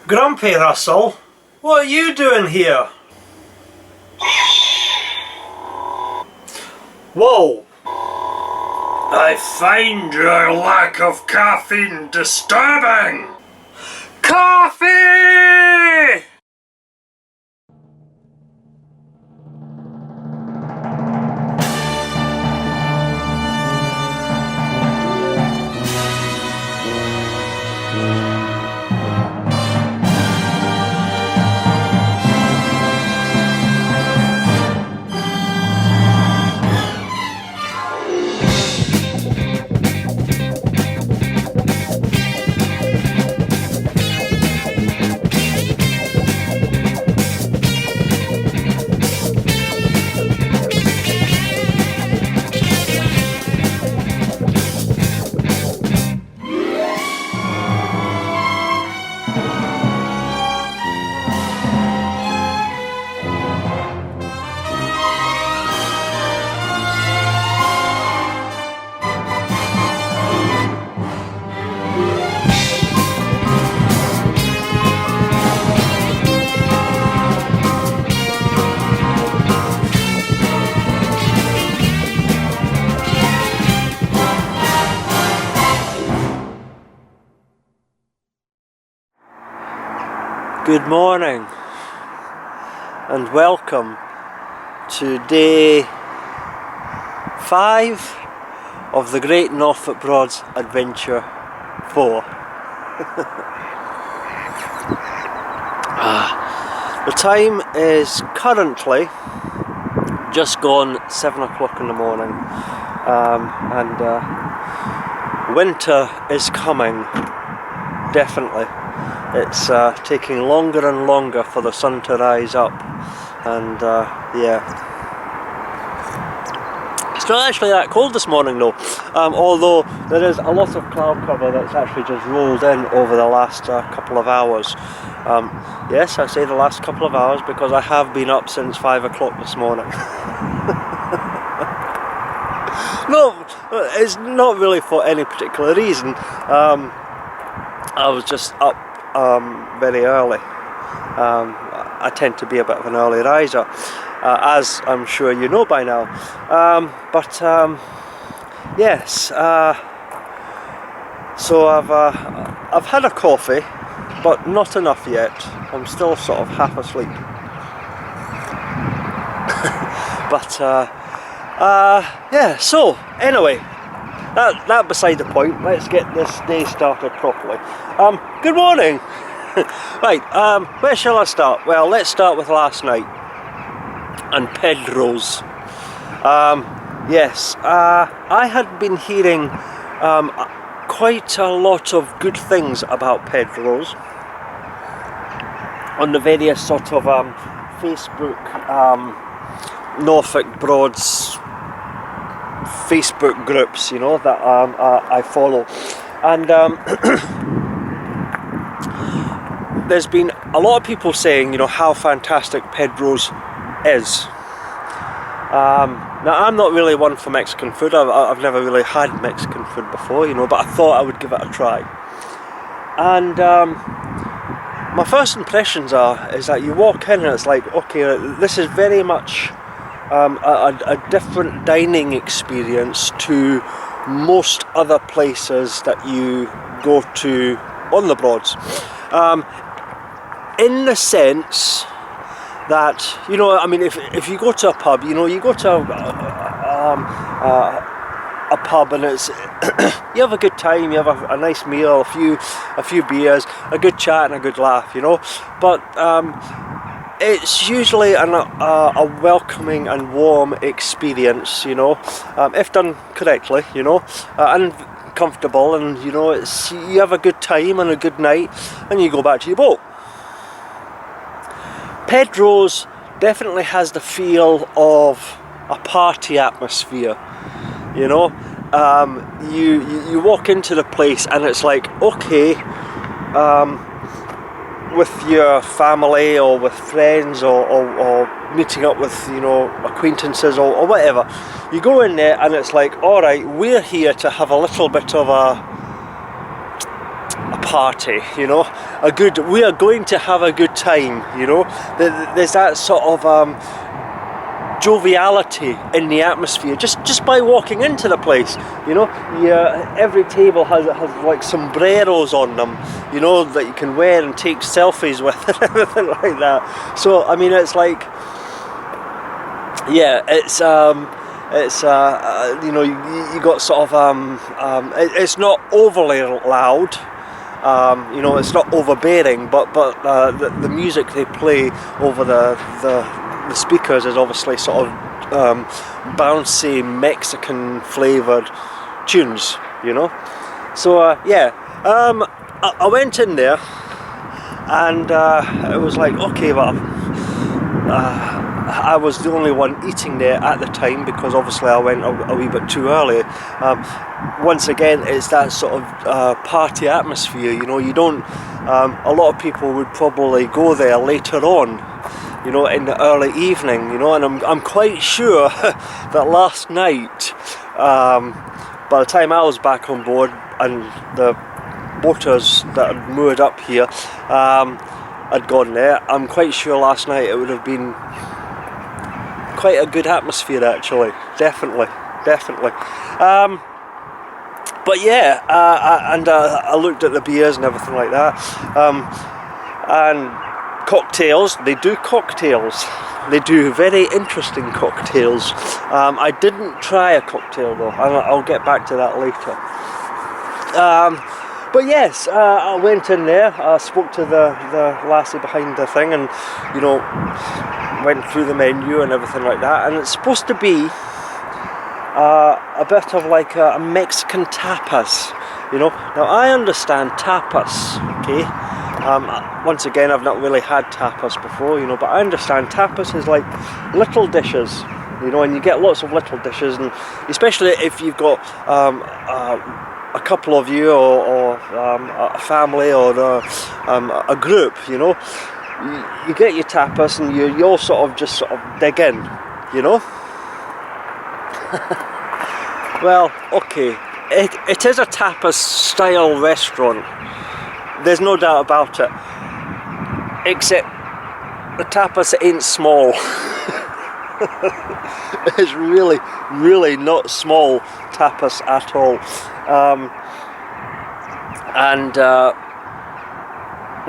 Grumpy Russell, what are you doing here? Whoa! I find your lack of caffeine disturbing! Coffee! Good morning and welcome to day 5 of the Great Norfolk Broad's Adventure 4. The time is currently just gone 7 o'clock in the morning, and winter is coming, definitely. It's taking longer and longer for the sun to rise up, and yeah. It's not actually that cold this morning though, although there is a lot of cloud cover that's actually just rolled in over the last couple of hours. Yes, I say the last couple of hours because I have been up since 5 o'clock this morning. No, it's not really for any particular reason. I was just up very early. I tend to be a bit of an early riser, as I'm sure you know by now. Yes. So I've had a coffee, but not enough yet. I'm still sort of half asleep. But yeah. So anyway. That beside the point, let's get this day started properly. Good morning! Right, where shall I start? Well, let's start with last night and Pedro's. Yes, I had been hearing quite a lot of good things about Pedro's on the various sort of Facebook Norfolk Broad's Facebook groups, you know, that I follow, and there's been a lot of people saying, you know, how fantastic Pedro's is. Now, I'm not really one for Mexican food. I've never really had Mexican food before, you know, but I thought I would give it a try. And my first impressions is that you walk in and it's like, okay, this is very much a different dining experience to most other places that you go to on the Broads, in the sense that, you know, I mean, if you go to a pub, you know, you go to a pub and it's you have a good time, you have a nice meal, a few beers, a good chat and a good laugh, you know, but it's usually a welcoming and warm experience, you know, if done correctly, you know, and comfortable, and you know, you have a good time and a good night, and you go back to your boat. Pedro's definitely has the feel of a party atmosphere, you know. You walk into the place and it's like, okay, with your family or with friends or meeting up with, you know, acquaintances or whatever, you go in there and it's like, alright, we're here to have a little bit of a party, you know, we are going to have a good time, you know. There's that sort of joviality in the atmosphere just by walking into the place, you know. Every table has like sombreros on them, you know, that you can wear and take selfies with and everything like that. So I mean, it's like, yeah, it's you know, you got sort of it's not overly loud, you know, it's not overbearing, but the music they play over the speakers is obviously sort of bouncy Mexican flavoured tunes, you know. So yeah, I went in there and it was like, okay, well, I was the only one eating there at the time because obviously I went a wee bit too early. Once again, it's that sort of party atmosphere, you know. You don't, a lot of people would probably go there later on, you know, in the early evening, you know, and I'm quite sure that last night, by the time I was back on board and the boaters that had moored up here had gone there, I'm quite sure last night it would have been quite a good atmosphere actually, definitely. But yeah, I looked at the beers and everything like that, and cocktails. They do cocktails. They do very interesting cocktails. I didn't try a cocktail though. I'll get back to that later. But yes, I went in there. I spoke to the lassie behind the thing, and you know, went through the menu and everything like that. And it's supposed to be a bit of like a Mexican tapas. You know. Now I understand tapas. Okay. Once again, I've not really had tapas before, you know, but I understand tapas is like little dishes, you know, and you get lots of little dishes, and especially if you've got a couple of you or a family or a group, you know, you get your tapas and you all sort of dig in, you know. Well, okay, it is a tapas style restaurant. There's no doubt about it, except the tapas ain't small. It's really not small tapas at all.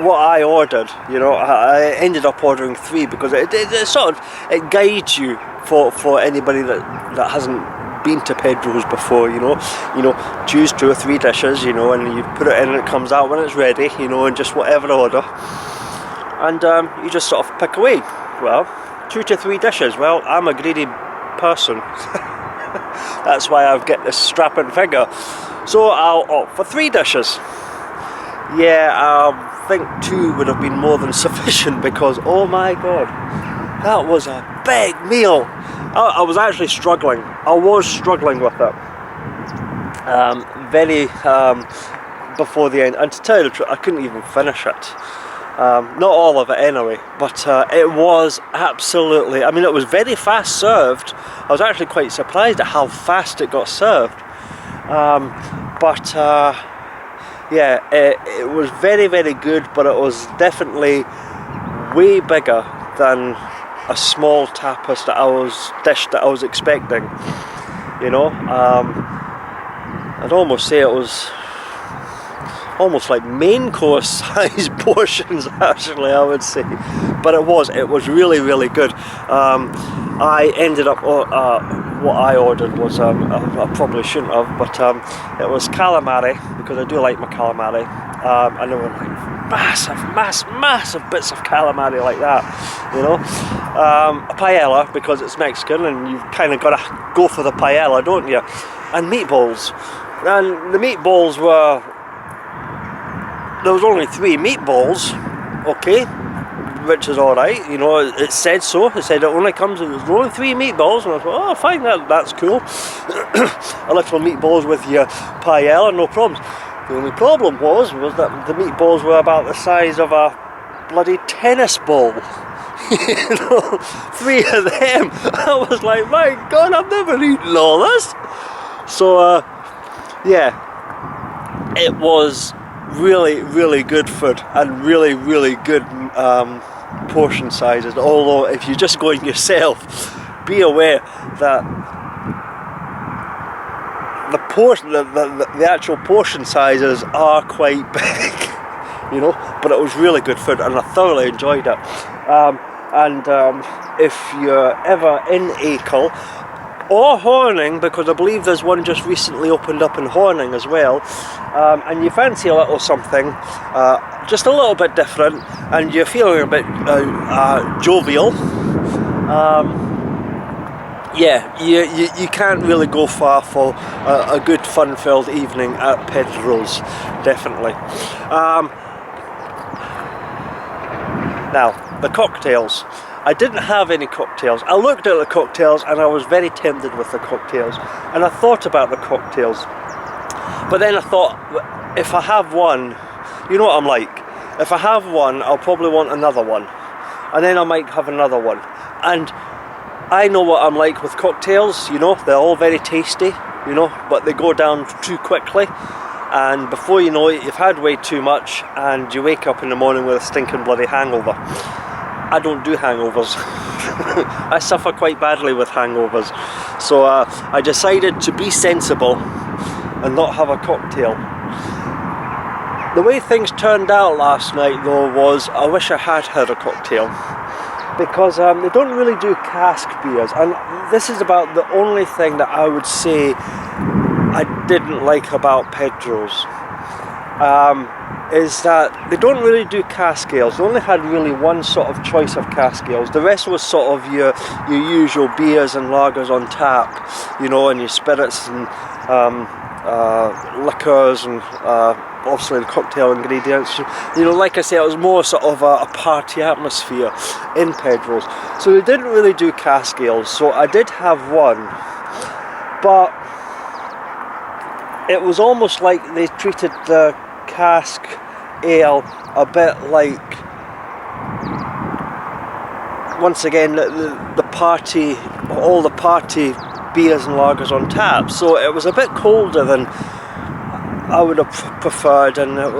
What I ordered, you know, I ended up ordering 3 because it sort of, it guides you for anybody that hasn't been to Pedro's before, you know, choose 2 or 3 dishes, you know, and you put it in and it comes out when it's ready, you know, in just whatever order, and you just sort of pick away. Well, 2 to 3 dishes. Well, I'm a greedy person. That's why I've got this strapping figure. So I'll opt for 3 dishes. Yeah, I think 2 would have been more than sufficient because, oh my god, that was a big meal. I was actually struggling. I was struggling with it. Before the end. And to tell you the truth, I couldn't even finish it. Not all of it anyway, but it was absolutely, I mean, it was very fast served. I was actually quite surprised at how fast it got served. Yeah, it was very good, but it was definitely way bigger than a small tapas dish that I was expecting, you know. I'd almost say it was almost like main course size portions actually, I would say, but it was really good. I ended up what I ordered was I probably shouldn't have, but it was calamari, because I do like my calamari, and there were like massive bits of calamari like that, you know. A paella, because it's Mexican and you've kind of got to go for the paella, don't you? And meatballs, and the meatballs were, there was only 3 meatballs, okay, which is alright, you know, it said so. It said it only comes with, there's only 3 meatballs, and I thought, oh fine, that's cool. A little meatballs with your paella, no problems. The only problem was that the meatballs were about the size of a bloody tennis ball. You know, 3 of them. I was like, my god, I've never eaten all this. So yeah, it was really, really good food and really, really good portion sizes. Although if you're just going yourself, be aware that the actual portion sizes are quite big, you know. But it was really good food, and I thoroughly enjoyed it. If you're ever in Acle or Horning, because I believe there's one just recently opened up in Horning as well, and you fancy a little something just a little bit different, and you're feeling a bit jovial, yeah, you can't really go far for a good fun-filled evening at Pedro's, definitely. Now, the cocktails. I didn't have any cocktails. I looked at the cocktails and I was very tempted with the cocktails, and I thought about the cocktails, but then I thought, if I have one, you know what I'm like, if I have one I'll probably want another one, and then I might have another one, and I know what I'm like with cocktails, you know, they're all very tasty, you know, but they go down too quickly, and before you know it, you've had way too much and you wake up in the morning with a stinking bloody hangover. I don't do hangovers. I suffer quite badly with hangovers. So I decided to be sensible and not have a cocktail. The way things turned out last night though was, I wish I had had a cocktail, because they don't really do cask beers, and this is about the only thing that I would say I didn't like about Pedro's. Is that they don't really do cask ales. They only had really one sort of choice of cask ales. The rest was sort of your usual beers and lagers on tap, you know, and your spirits and liquors and obviously the cocktail ingredients. You know, like I say, it was more sort of a party atmosphere in Pedro's. So they didn't really do cask ales. So I did have one, but it was almost like they treated the cask ale a bit like, once again, the party, all the party beers and lagers on tap. So it was a bit colder than I would have preferred, and it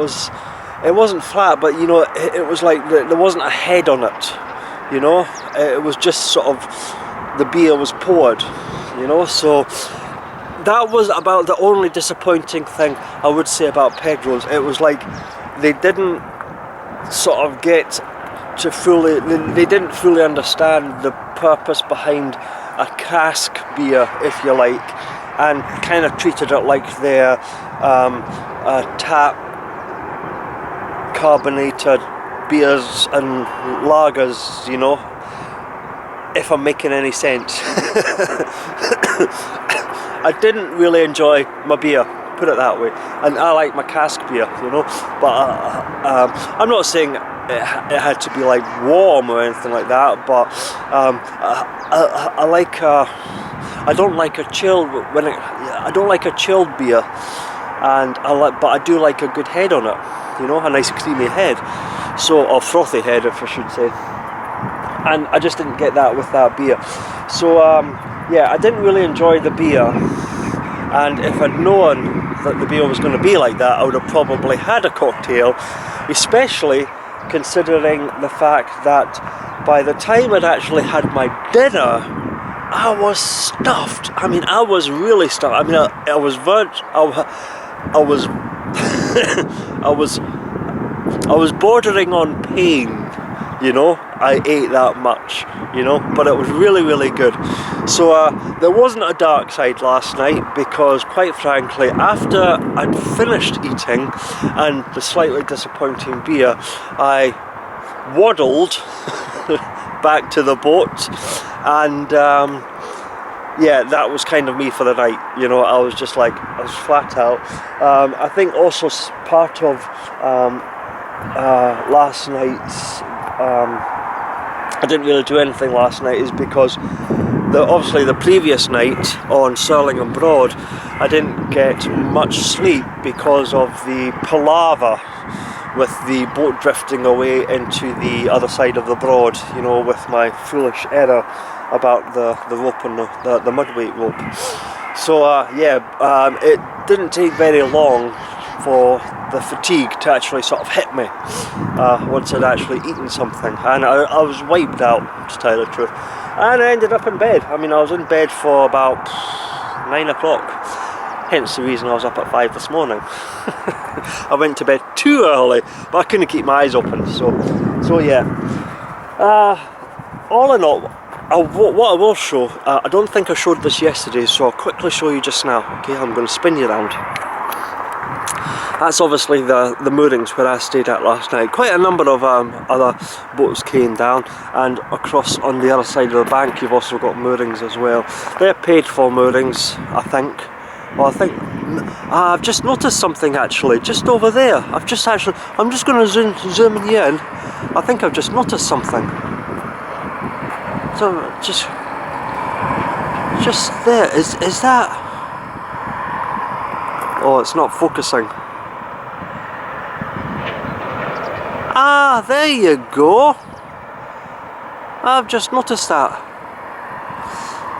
wasn't flat, but you know, it was like there wasn't a head on it, you know. It was just sort of, the beer was poured, you know. So that was about the only disappointing thing I would say about Pedro's. It was like they didn't sort of get to fully, they didn't fully understand the purpose behind a cask beer, if you like, and kind of treated it like their tap carbonated beers and lagers, you know, if I'm making any sense. I didn't really enjoy my beer, put it that way, and I like my cask beer, you know, but I'm not saying it had to be like warm or anything like that, but I like I don't like a chilled I don't like a chilled beer, and but I do like a good head on it, you know, a nice creamy head, so, or frothy head if I should say, and I just didn't get that with that beer. So yeah, I didn't really enjoy the beer, and if I'd known that the beer was going to be like that, I would have probably had a cocktail, especially considering the fact that by the time I'd actually had my dinner, I was stuffed. I mean, I was really stuffed. I mean, I was I was bordering on pain, you know. I ate that much, you know, but it was really, really good. So there wasn't a Darkside last night because, quite frankly, after I'd finished eating and the slightly disappointing beer, I waddled back to the boat, and yeah, that was kind of me for the night, you know. I was just like, I was flat out. I think also part of last night's I didn't really do anything last night is because obviously the previous night on Salhouse Broad I didn't get much sleep because of the palaver with the boat drifting away into the other side of the Broad, you know, with my foolish error about the rope and the mudweight rope. So yeah, it didn't take very long for the fatigue to actually sort of hit me once I'd actually eaten something, and I was wiped out, to tell you the truth, and I ended up in bed. I mean, I was in bed for about 9 o'clock, hence the reason I was up at 5 this morning. I went to bed too early, but I couldn't keep my eyes open, so yeah. All in all, what I will show, I don't think I showed this yesterday, so I'll quickly show you just now. Okay, I'm going to spin you around. That's obviously the moorings where I stayed at last night. Quite a number of other boats came down, and across on the other side of the bank you've also got moorings as well. They're paid for moorings, I think. Well, I've just noticed something actually, just over there. I'm just going to zoom you in. I think I've just noticed something. So just there. Is that? Oh, it's not focusing. Ah, there you go. I've just noticed that.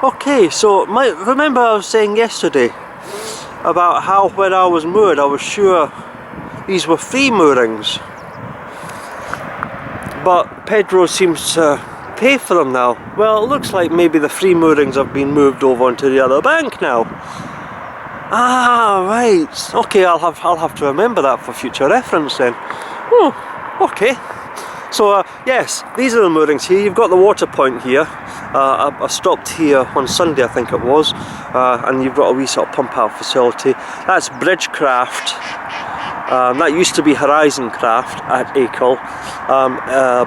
Okay, so remember I was saying yesterday about how when I was moored I was sure these were free moorings, but Pedro seems to pay for them now. Well, it looks like maybe the free moorings have been moved over onto the other bank now. Ah, right. Okay, I'll have to remember that for future reference then. Oh, okay. So yes, these are the moorings here. You've got the water point here. I stopped here on Sunday, I think it was, and you've got a wee sort of pump out facility. That's Bridgecraft. That used to be Horizon Craft at Acle,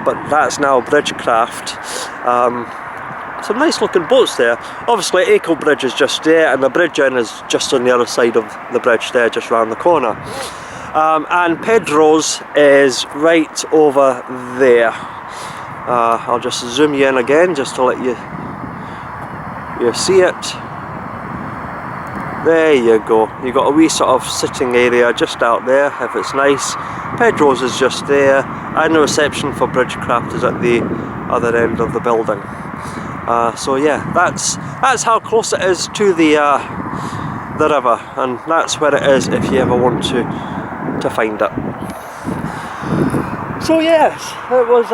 but that's now Bridgecraft. Some nice looking boats there. Obviously Acle Bridge is just there, and the bridge end is just on the other side of the bridge there, just round the corner. And Pedro's is right over there. I'll just zoom you in again just to let you see it. There you go. You've got a wee sort of sitting area just out there if it's nice. Pedro's is just there, and the reception for Bridgecraft is at the other end of the building. So yeah, that's how close it is to the river, and that's where it is if you ever want to find it. So yes, it was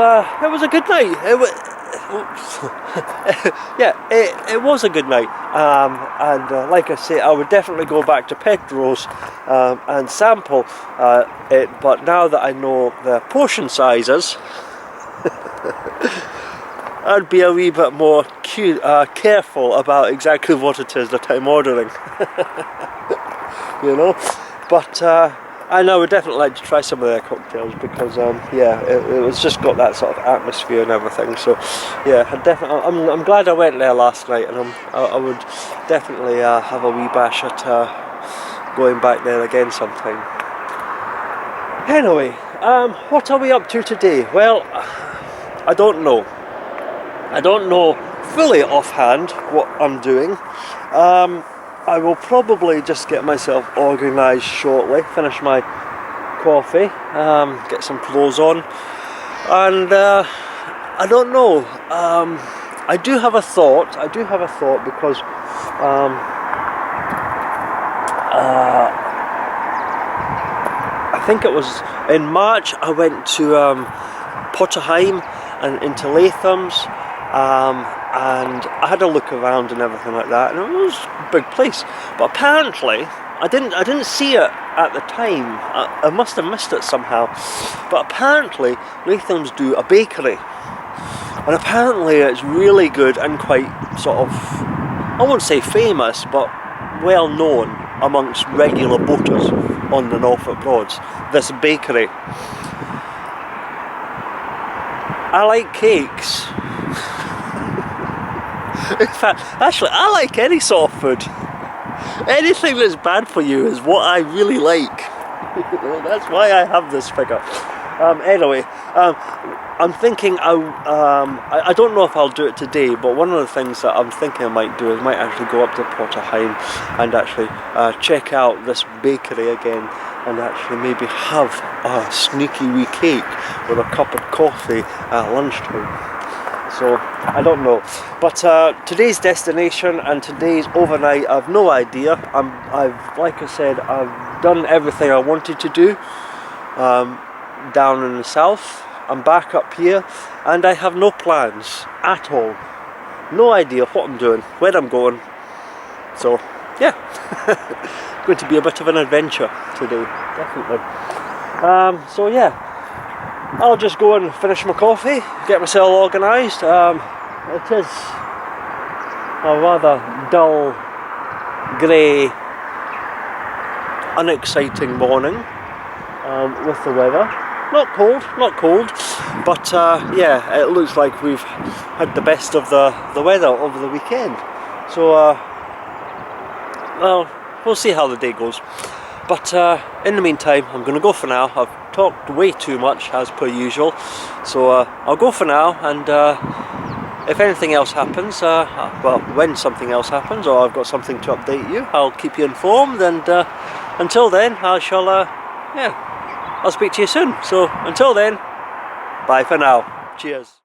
a good night. It was a good night, and like I say, I would definitely go back to Pedro's and sample it, but now that I know the portion sizes, I'd be a wee bit more careful about exactly what it is that I'm ordering. You know, but I would definitely like to try some of their cocktails because yeah, it was just got that sort of atmosphere and everything. So yeah, I'm glad I went there last night, and I would definitely have a wee bash at going back there again sometime. Anyway, what are we up to today? Well, I don't know fully offhand what I'm doing. I will probably just get myself organised shortly, finish my coffee, get some clothes on, and I don't know. I do have a thought because I think it was in March I went to Potter Heigham and into Lathams. And I had a look around and everything like that, and it was a big place. But apparently, I didn't see it at the time. I must have missed it somehow. But apparently, Lathams do a bakery, and apparently it's really good and quite sort of, I won't say famous, but well known amongst regular boaters on the Norfolk Broads. This bakery. I like cakes. In fact, actually, I like any sort of food. Anything that's bad for you is what I really like. That's why I have this figure. Anyway, I'm thinking, I don't know if I'll do it today, but one of the things that I'm thinking I might do is I might actually go up to Potter Heigham and actually check out this bakery again, and actually maybe have a sneaky wee cake with a cup of coffee at lunchtime. so I don't know. But today's destination and today's overnight, I've no idea. Like I said, I've done everything I wanted to do down in the south. I'm back up here and I have no plans at all. No idea what I'm doing, where I'm going. So yeah, going to be a bit of an adventure today, definitely. So yeah, I'll just go and finish my coffee, get myself organised. It is a rather dull, grey, unexciting morning with the weather. Not cold, but yeah, it looks like we've had the best of the weather over the weekend. So well, we'll see how the day goes. But in the meantime, I'm going to go for now. I've talked way too much, as per usual. So I'll go for now, and if anything else happens, well, when something else happens, or I've got something to update you, I'll keep you informed. And until then, I shall, yeah, I'll speak to you soon. So until then, bye for now. Cheers.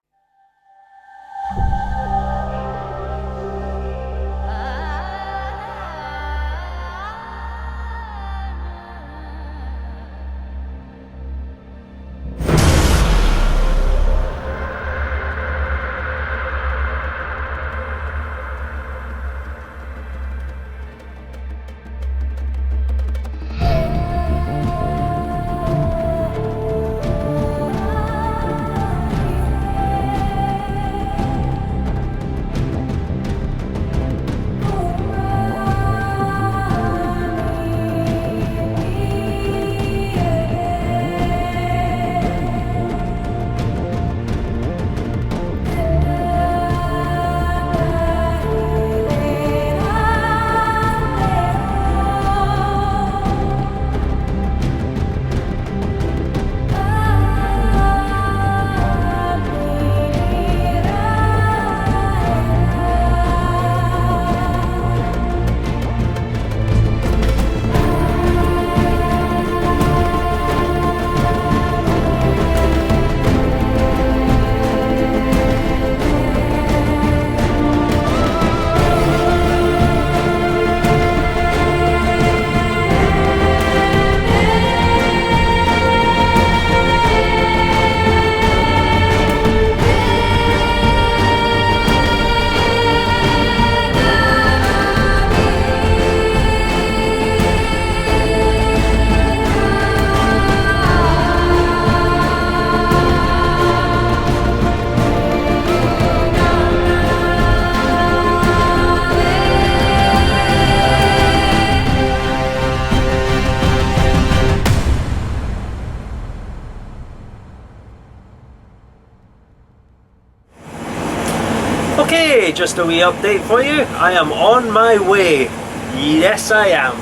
Okay, just a wee update for you. I am on my way. Yes, I am.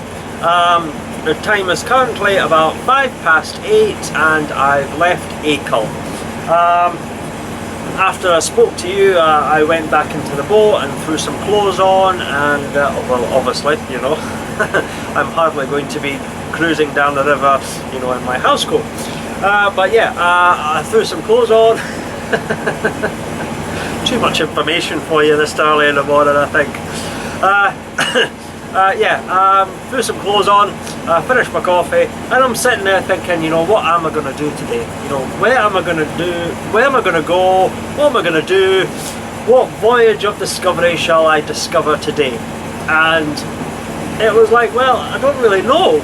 The time is currently about 8:05 and I've left Acle. After I spoke to you, I went back into the boat and threw some clothes on, and well, obviously, you know, I'm hardly going to be cruising down the river, you know, in my housecoat. But yeah, I threw some clothes on. Too much information for you this early in the morning, I think. Yeah, threw some clothes on, finished my coffee, and I'm sitting there thinking, you know, what am I going to do today? You know, where am I going to do? Where am I going to go? What am I going to do? What voyage of discovery shall I discover today? And it was like, well, I don't really know.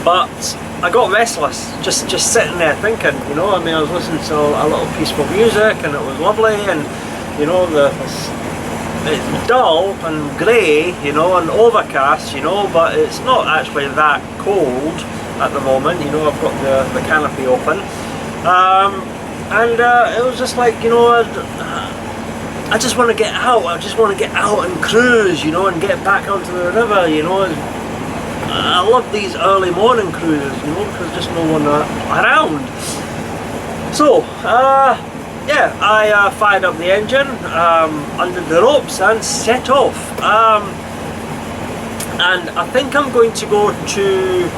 But I got restless, just sitting there thinking, you know. I mean, I was listening to a little peaceful music, and it was lovely, and you know, it's dull and grey, you know, and overcast, you know, but it's not actually that cold at the moment. You know, I've got the canopy open, and it was just like, you know, I just want to get out. I just want to get out and cruise, you know, and get back onto the river, you know. I love these early morning cruises, you know, because there's just no one around. So, yeah, I fired up the engine, undid the ropes and set off. And I think I'm going to go to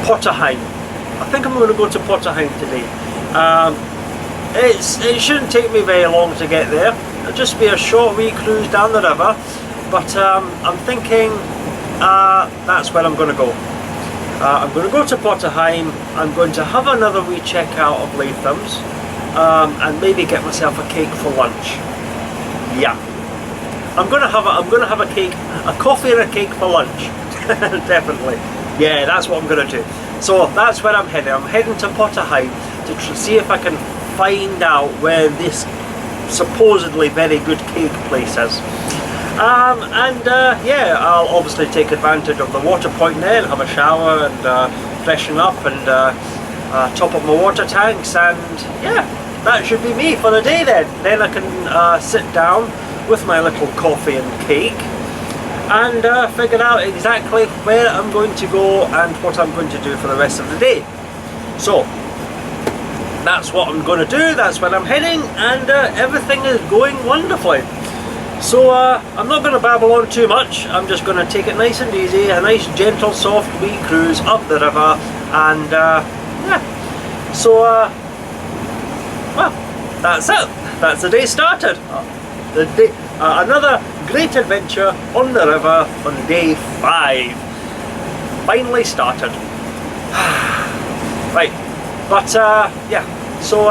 Potter Heigham. I think I'm going to go to Potter Heigham today. it shouldn't take me very long to get there. It'll just be a short wee cruise down the river, but I'm thinking that's where I'm going to go. I'm going to go to Potter Heigham. I'm going to have another wee check out of Lathams, and maybe get myself a cake for lunch. Yeah, I'm going to have a cake, a coffee and a cake for lunch. Definitely. Yeah, that's what I'm going to do. So that's where I'm heading. I'm heading to Potter Heigham to see if I can find out where this supposedly very good cake place is. Yeah, I'll obviously take advantage of the water point there and have a shower and freshen up and top up my water tanks, and yeah, that should be me for the day then. Then I can sit down with my little coffee and cake and figure out exactly where I'm going to go and what I'm going to do for the rest of the day. So that's what I'm going to do, that's where I'm heading, and everything is going wonderfully. So I'm not going to babble on too much. I'm just going to take it nice and easy, a nice gentle soft wee cruise up the river, and yeah, so well, that's it, that's the day started. Another great adventure on the river on day 5 finally started. Right, but yeah, so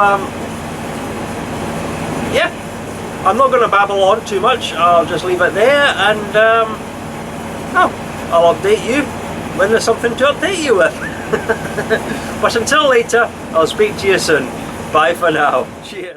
yeah, I'm not going to babble on too much. I'll just leave it there, and I'll update you when there's something to update you with. But until later, I'll speak to you soon. Bye for now. Cheers.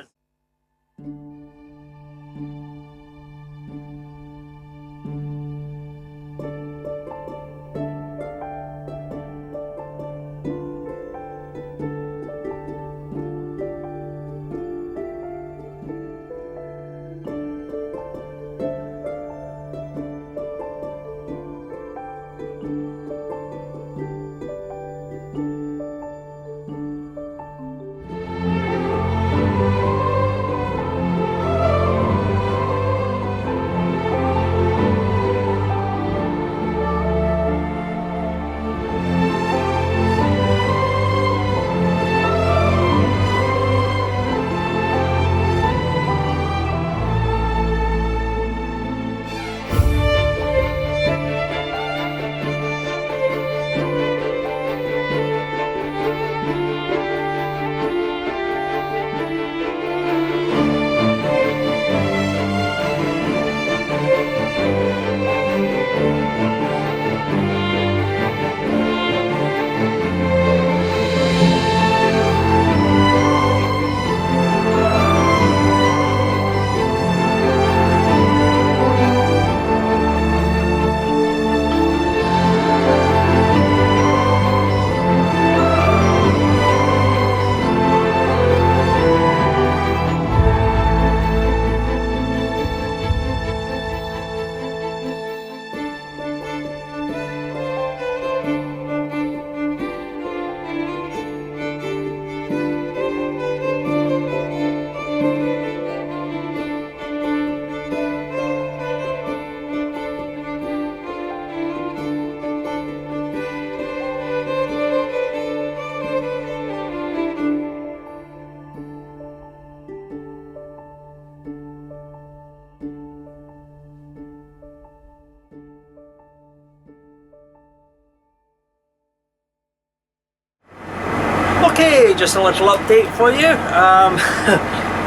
Okay, just a little update for you.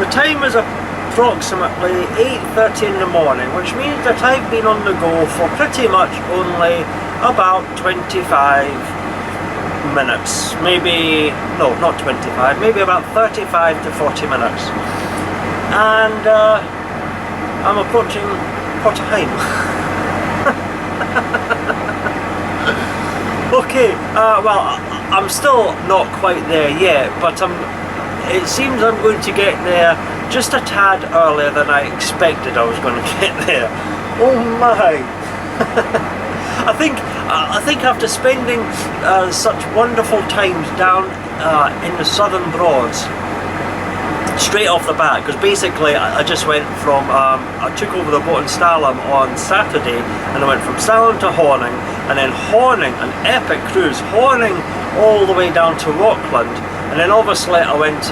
The time is approximately 8:30 in the morning, which means that I've been on the go for pretty much only about 25 minutes. Maybe, no, not 25, maybe about 35 to 40 minutes. And I'm approaching Potter Heigham. Okay, well, I'm still not quite there yet, but it seems I'm going to get there just a tad earlier than I expected I was going to get there. Oh my! I think after spending such wonderful times down in the Southern Broads, straight off the bat, because basically I just went from, I took over the boat in Salhouse on Saturday, and I went from Salhouse to Horning, and then Horning, an epic cruise, Horning all the way down to Rockland, and then obviously I went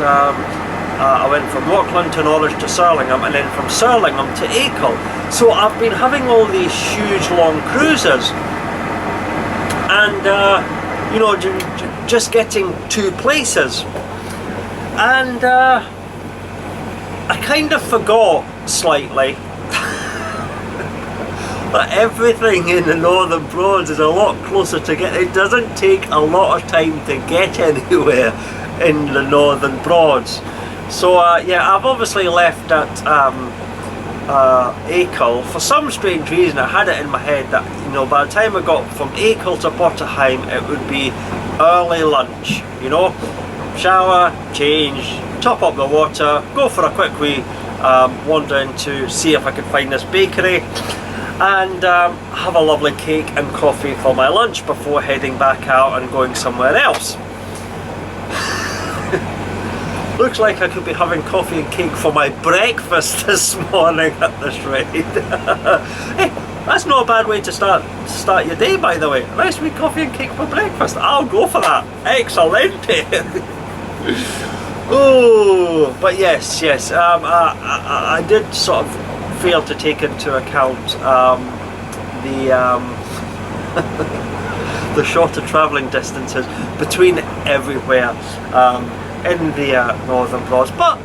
I went from Rockland to Norwich to Surlingham, and then from Surlingham to Acle. So I've been having all these huge long cruises, and you know, just getting to places, and I kind of forgot slightly that everything in the Northern Broads is a lot closer to get. It doesn't take a lot of time to get anywhere in the Northern Broads. So yeah, I've obviously left at Acle for some strange reason. I had it in my head that, you know, by the time I got from Acle to Potter Heigham, it would be early lunch, you know, shower, change, top up the water, go for a quick wee wander in to see if I could find this bakery, and have a lovely cake and coffee for my lunch before heading back out and going somewhere else. Looks like I could be having coffee and cake for my breakfast this morning at this rate. Hey, that's not a bad way to start your day, by the way. Nice wee coffee and cake for breakfast. I'll go for that. Excellent. Oh, but yes, I did sort of fail to take into account the shorter travelling distances between everywhere in the Northern Broads, but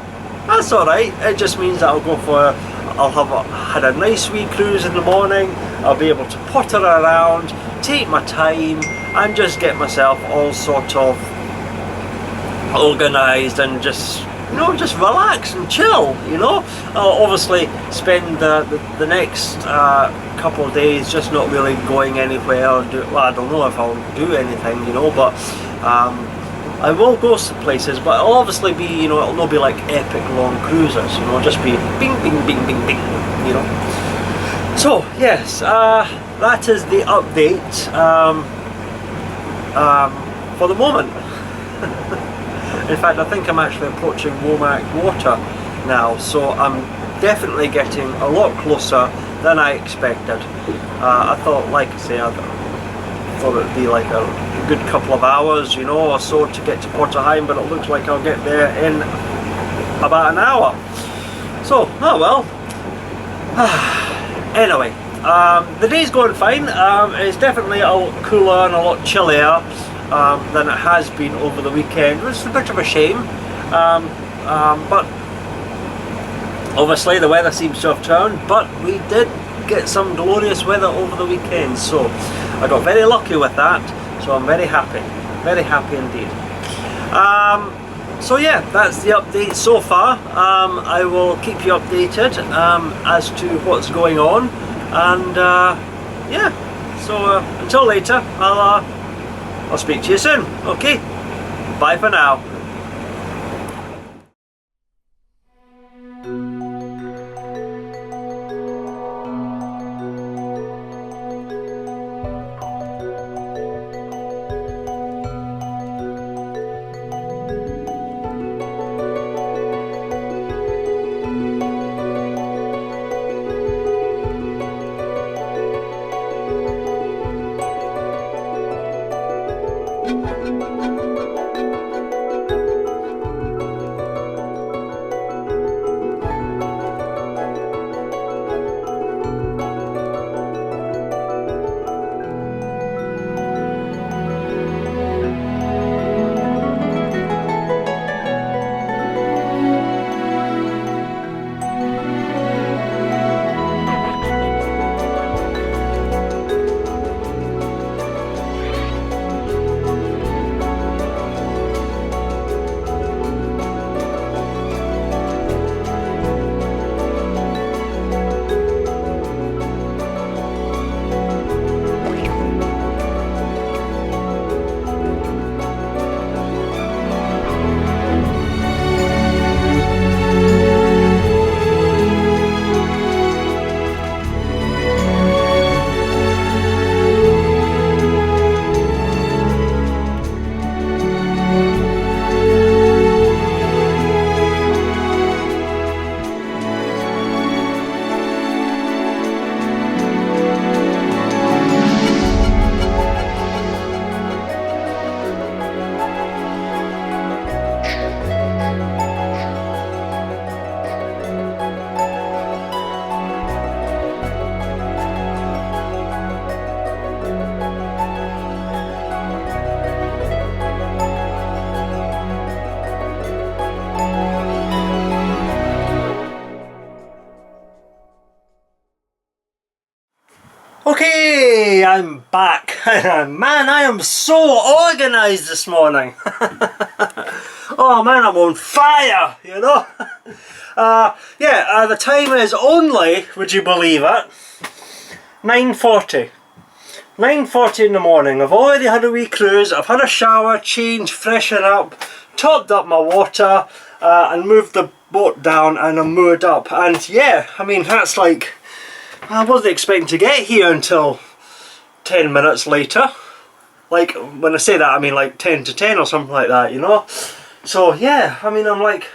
that's alright. It just means that I'll have had a nice wee cruise in the morning. I'll be able to potter around, take my time, and just get myself all sort of organised and just, you know, just relax and chill, you know. I'll obviously spend the next couple of days just not really going anywhere, or well, I don't know if I'll do anything, you know, but I will go some places, but it'll obviously be, you know, it'll not be like epic long cruises, you know, just be bing, bing, bing, bing, bing, you know. So, yes, that is the update for the moment. In fact, I think I'm actually approaching Womack Water now, so I'm definitely getting a lot closer than I expected. I thought, like I say, I thought it would be like a good couple of hours, you know, or so to get to Potter Heigham, but it looks like I'll get there in about an hour. So, oh well. Anyway, the day's going fine. It's definitely a lot cooler and a lot chillier than it has been over the weekend, which is a bit of a shame. But obviously the weather seems to have turned, but we did get some glorious weather over the weekend, so I got very lucky with that, so I'm very happy indeed. So yeah, that's the update so far. I will keep you updated as to what's going on, and yeah, so until later, I'll speak to you soon. Okay, bye for now. I'm back. Man, I am so organised this morning. Oh man, I'm on fire, you know. The time is only, would you believe it, 9:40. 9:40 in the morning. I've already had a wee cruise, I've had a shower, change, freshen up, topped up my water, and moved the boat down and I'm moored up. And yeah, I mean, that's like, I wasn't expecting to get here until 10 minutes later. Like, when I say that, I mean like 10 to 10 or something like that, you know. So yeah, I mean, I'm like,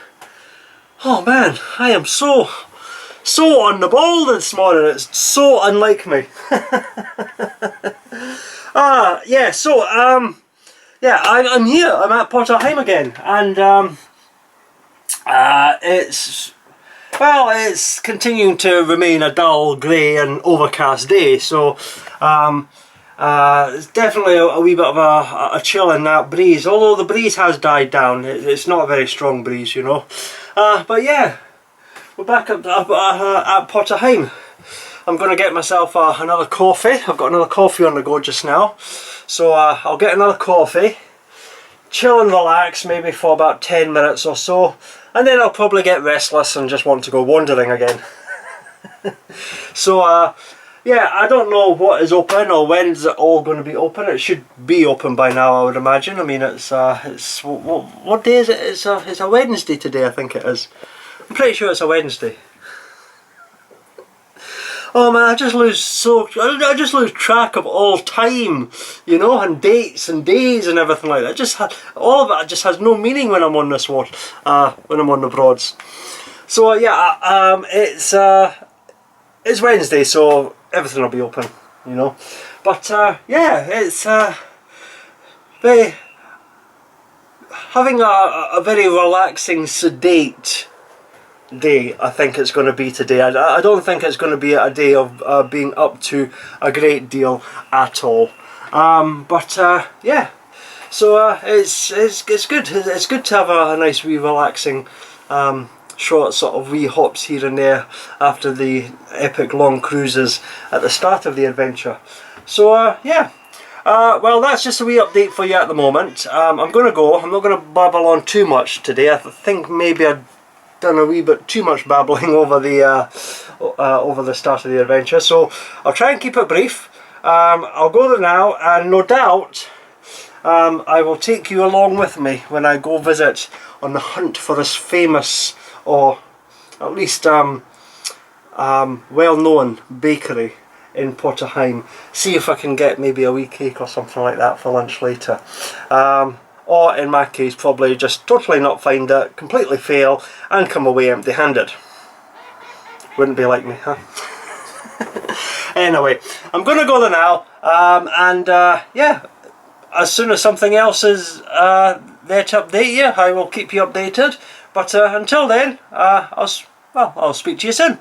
oh man, I am so on the ball this morning. It's so unlike me. I'm here. I'm at Potter Heigham again, and it's continuing to remain a dull, grey and overcast day, so it's definitely a wee bit of a chill in that breeze, although the breeze has died down. It's not a very strong breeze, you know. But yeah, we're back at Potter Heigham. I'm going to get myself another coffee. I've got another coffee on the go just now, so I'll get another coffee, chill and relax maybe for about 10 minutes or so, and then I'll probably get restless and just want to go wandering again. So yeah, I don't know what is open or when's it all going to be open. It should be open by now, I would imagine. I mean, it's what day is it? It's a Wednesday today, I think it is. I'm pretty sure it's a Wednesday. Oh man, I just lose track of all time, you know, and dates and days and everything like that. All of it just has no meaning when I'm on this when I'm on the Broads. So yeah, it's Wednesday, so everything will be open, you know. But yeah, it's having a very relaxing, sedate day, I think it's going to be today. I don't think it's going to be a day of being up to a great deal at all. Yeah, so it's good. It's good to have a nice wee relaxing short sort of wee hops here and there after the epic long cruises at the start of the adventure. So yeah. Well, that's just a wee update for you at the moment. I'm going to go. I'm not going to babble on too much today. I think maybe I've done a wee bit too much babbling over the start of the adventure, so I'll try and keep it brief. I'll go there now, and no doubt I will take you along with me when I go visit on the hunt for this famous, or at least well-known bakery in Potter Heigham. See if I can get maybe a wee cake or something like that for lunch later. Or in my case, probably just totally not find it, completely fail, and come away empty-handed. Wouldn't be like me, huh? Anyway, I'm going to go there now, yeah, as soon as something else is there to update you, I will keep you updated. But until then, I'll speak to you soon.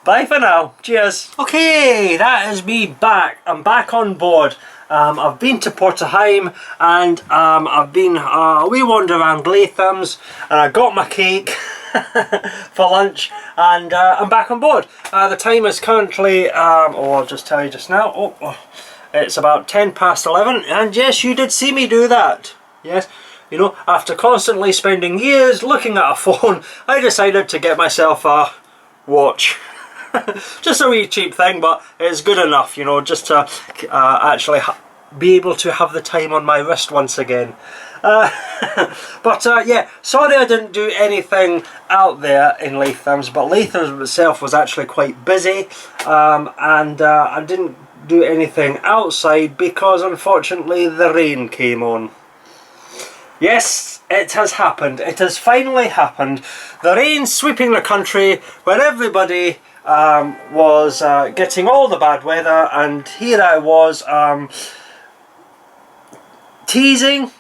Bye for now. Cheers. Okay, that is me back. I'm back on board. I've been to Potter Heigham, and I've been a wee wander around Lathams, and I got my cake for lunch, and I'm back on board. The time is currently, I'll just tell you just now, it's about 11:10, and yes, you did see me do that. Yes, you know, after constantly spending years looking at a phone, I decided to get myself a watch. Just a wee cheap thing, but it's good enough, you know, just to actually be able to have the time on my wrist once again. Yeah, sorry I didn't do anything out there in Lathams, but Lathams itself was actually quite busy, and I didn't do anything outside because unfortunately the rain came on. Yes, it has happened. It has finally happened. The rain sweeping the country where everybody was getting all the bad weather, and here I was teasing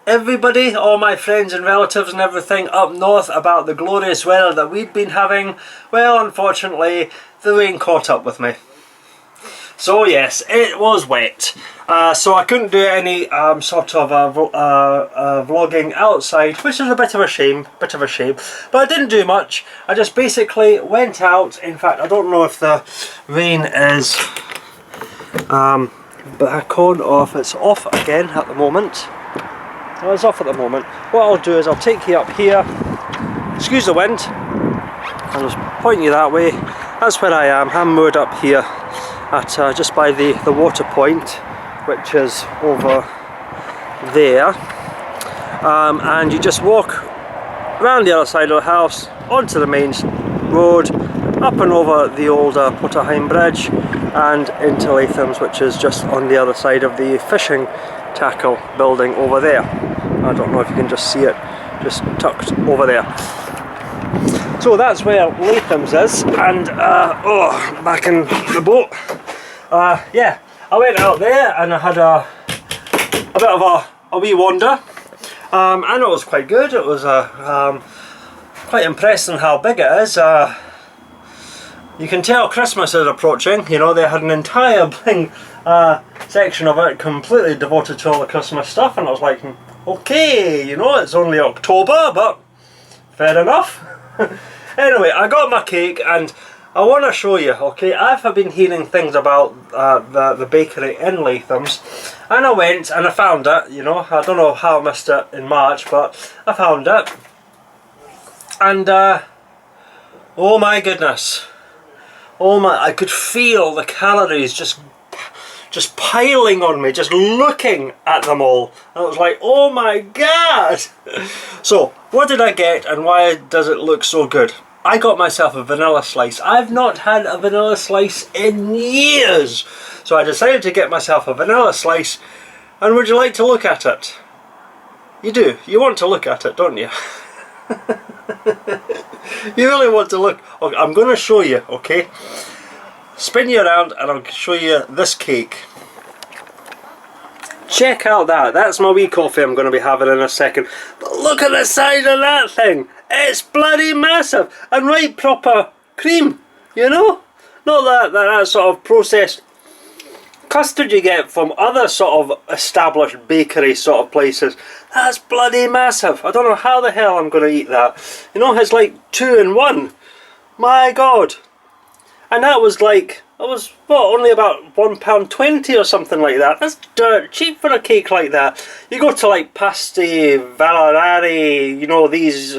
everybody, all my friends and relatives and everything up north about the glorious weather that we'd been having. Well, unfortunately, the rain caught up with me. So yes, it was wet. So I couldn't do any sort of vlogging outside, which is a bit of a shame, But I didn't do much. I just basically went out. In fact, I don't know if the rain is back on, or if it's off again at the moment. No, it's off at the moment. What I'll do is I'll take you up here, excuse the wind, I'll just point you that way. That's where I am. I'm moored up here at just by the water point, which is over there. And you just walk around the other side of the house, onto the main road, up and over the old Potter Heigham bridge, and into Lathams, which is just on the other side of the fishing tackle building over there. I don't know if you can just see it, just tucked over there. So that's where Lathams is, and back in the boat. Yeah, I went out there and I had a bit of a wee wander, and it was quite good. It was quite impressive how big it is. You can tell Christmas is approaching. You know, they had an entire section of it completely devoted to all the Christmas stuff, and I was like, okay, you know, it's only October, but fair enough. Anyway, I got my cake and I want to show you, okay, I've been hearing things about the bakery in Lathams, and I went and I found it, you know, I don't know how I missed it in March, but I found it, and oh my goodness, oh my, I could feel the calories just piling on me, just looking at them all. And I was like, oh my god! So, what did I get and why does it look so good? I got myself a vanilla slice. I've not had a vanilla slice in years. So I decided to get myself a vanilla slice, and would you like to look at it? You do. You want to look at it, don't you? You really want to look. Okay, I'm going to show you, okay? Spin you around and I'll show you this cake. Check out that. That's my wee coffee I'm going to be having in a second. But look at the size of that thing. It's bloody massive. And right proper cream, you know? Not that sort of processed custard you get from other sort of established bakery sort of places. That's bloody massive. I don't know how the hell I'm going to eat that. You know, it's like 2 in 1. My god. And that was like, it was what, only about £1.20 or something like that. That's dirt cheap for a cake like that. You go to like Pasti, Valorari, you know, these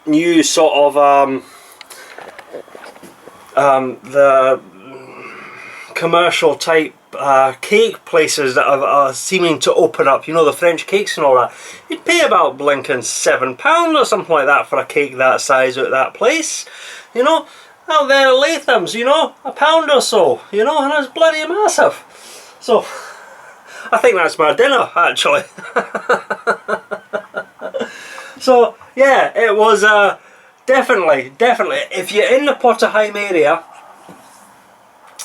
new sort of the commercial type cake places that are seeming to open up, you know, the French cakes and all that. You'd pay about blinking £7 or something like that for a cake that size at that place, you know. Out there at Lathams, you know, £1 or so, you know, and it's bloody massive. So, I think that's my dinner, actually. So, yeah, it was definitely, if you're in the Potter Heigham area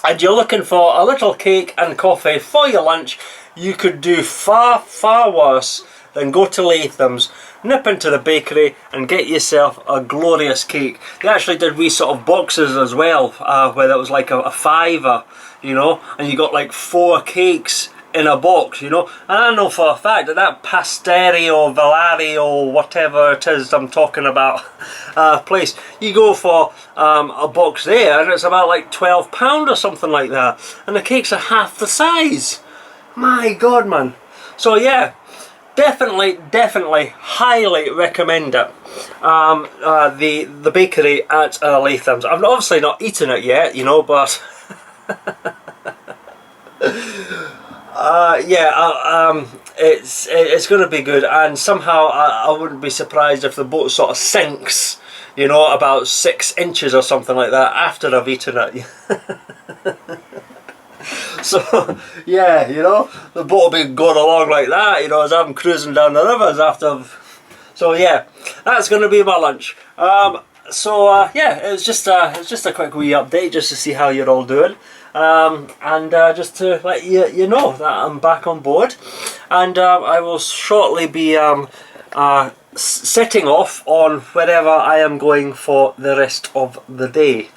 and you're looking for a little cake and coffee for your lunch, you could do far, far worse than go to Lathams, nip into the bakery and get yourself a glorious cake. They actually did wee sort of boxes as well, where that was like a £5, you know, and you got like 4 cakes in a box, you know. And I know for a fact that that Pasterio, Valario, whatever it is I'm talking about, place, you go for a box there and it's about like £12 or something like that, and the cakes are half the size. My god, man. So yeah, definitely highly recommend it. The bakery at Lathams. I've obviously not eaten it yet, you know, but yeah, it's going to be good, and somehow I wouldn't be surprised if the boat sort of sinks, you know, about 6 inches or something like that after I've eaten it. So, yeah, you know, the boat will be going along like that, you know, as I'm cruising down the rivers after. So, yeah, that's going to be my lunch. Yeah, it's just a quick wee update just to see how you're all doing. And just to let you know that I'm back on board, and I will shortly be setting off on wherever I am going for the rest of the day.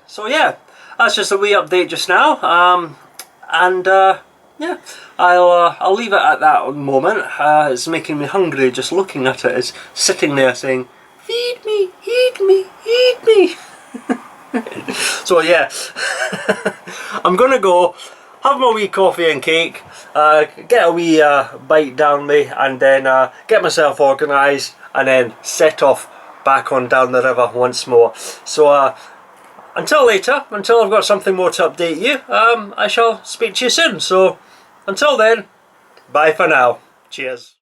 So yeah, that's just a wee update just now, yeah, I'll leave it at that moment. It's making me hungry just looking at it. It's sitting there saying, feed me, eat me, eat me. So yeah, I'm gonna go have my wee coffee and cake, get a wee bite down me, and then get myself organised, and then set off back on down the river once more. So until later, until I've got something more to update you, I shall speak to you soon. So until then, bye for now. Cheers.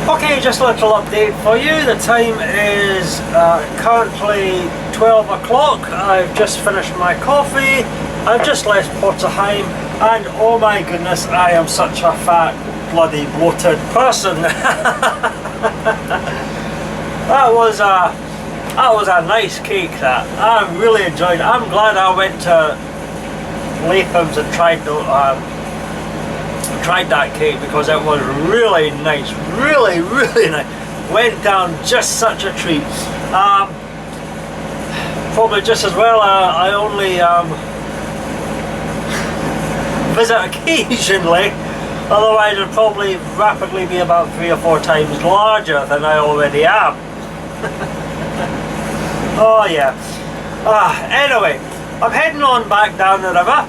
Okay, just a little update for you. The time is currently 12 o'clock. I've just finished my coffee. I've just left Potter Heigham, and oh my goodness, I am such a fat, bloody bloated person. That was a nice cake. That I really enjoyed. I'm glad I went to Lathams and tried that cake, because it was really nice, really nice. Went down just such a treat. Probably just as well I only visit occasionally, Otherwise I'd probably rapidly be about 3 or 4 times larger than I already am. Oh yeah. Anyway, I'm heading on back down the river.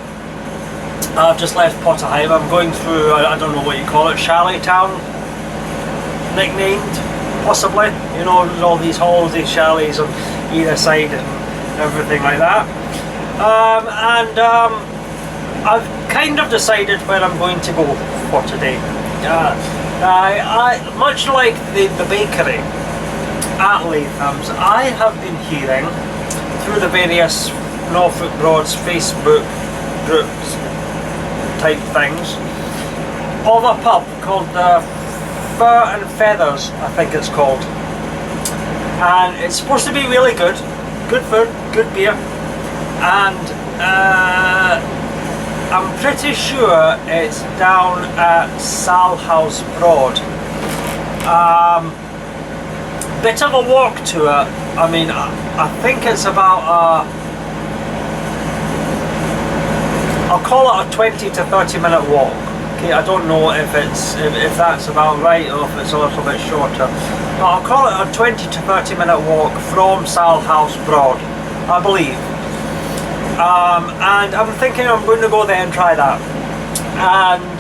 I've just left Potter Heigham. I'm going through, I don't know what you call it, Chalet Town, nicknamed, possibly. You know, there's all these halls, these chalets on either side and everything like that. I've kind of decided where I'm going to go for today. Much like the bakery at Lathams, I have been hearing through the various Norfolk Broad's Facebook groups type things of a pub called the Fur and Feathers, I think it's called, and it's supposed to be really good food, good beer, and I'm pretty sure it's down at Salhouse Broad. Bit of a walk to it. I mean, I think it's about I'll call it a 20 to 30 minute walk. Okay, I don't know if that's about right or if it's a little bit shorter. But I'll call it a 20 to 30 minute walk from Salhouse Broad, I believe. And I'm thinking I'm going to go there and try that. And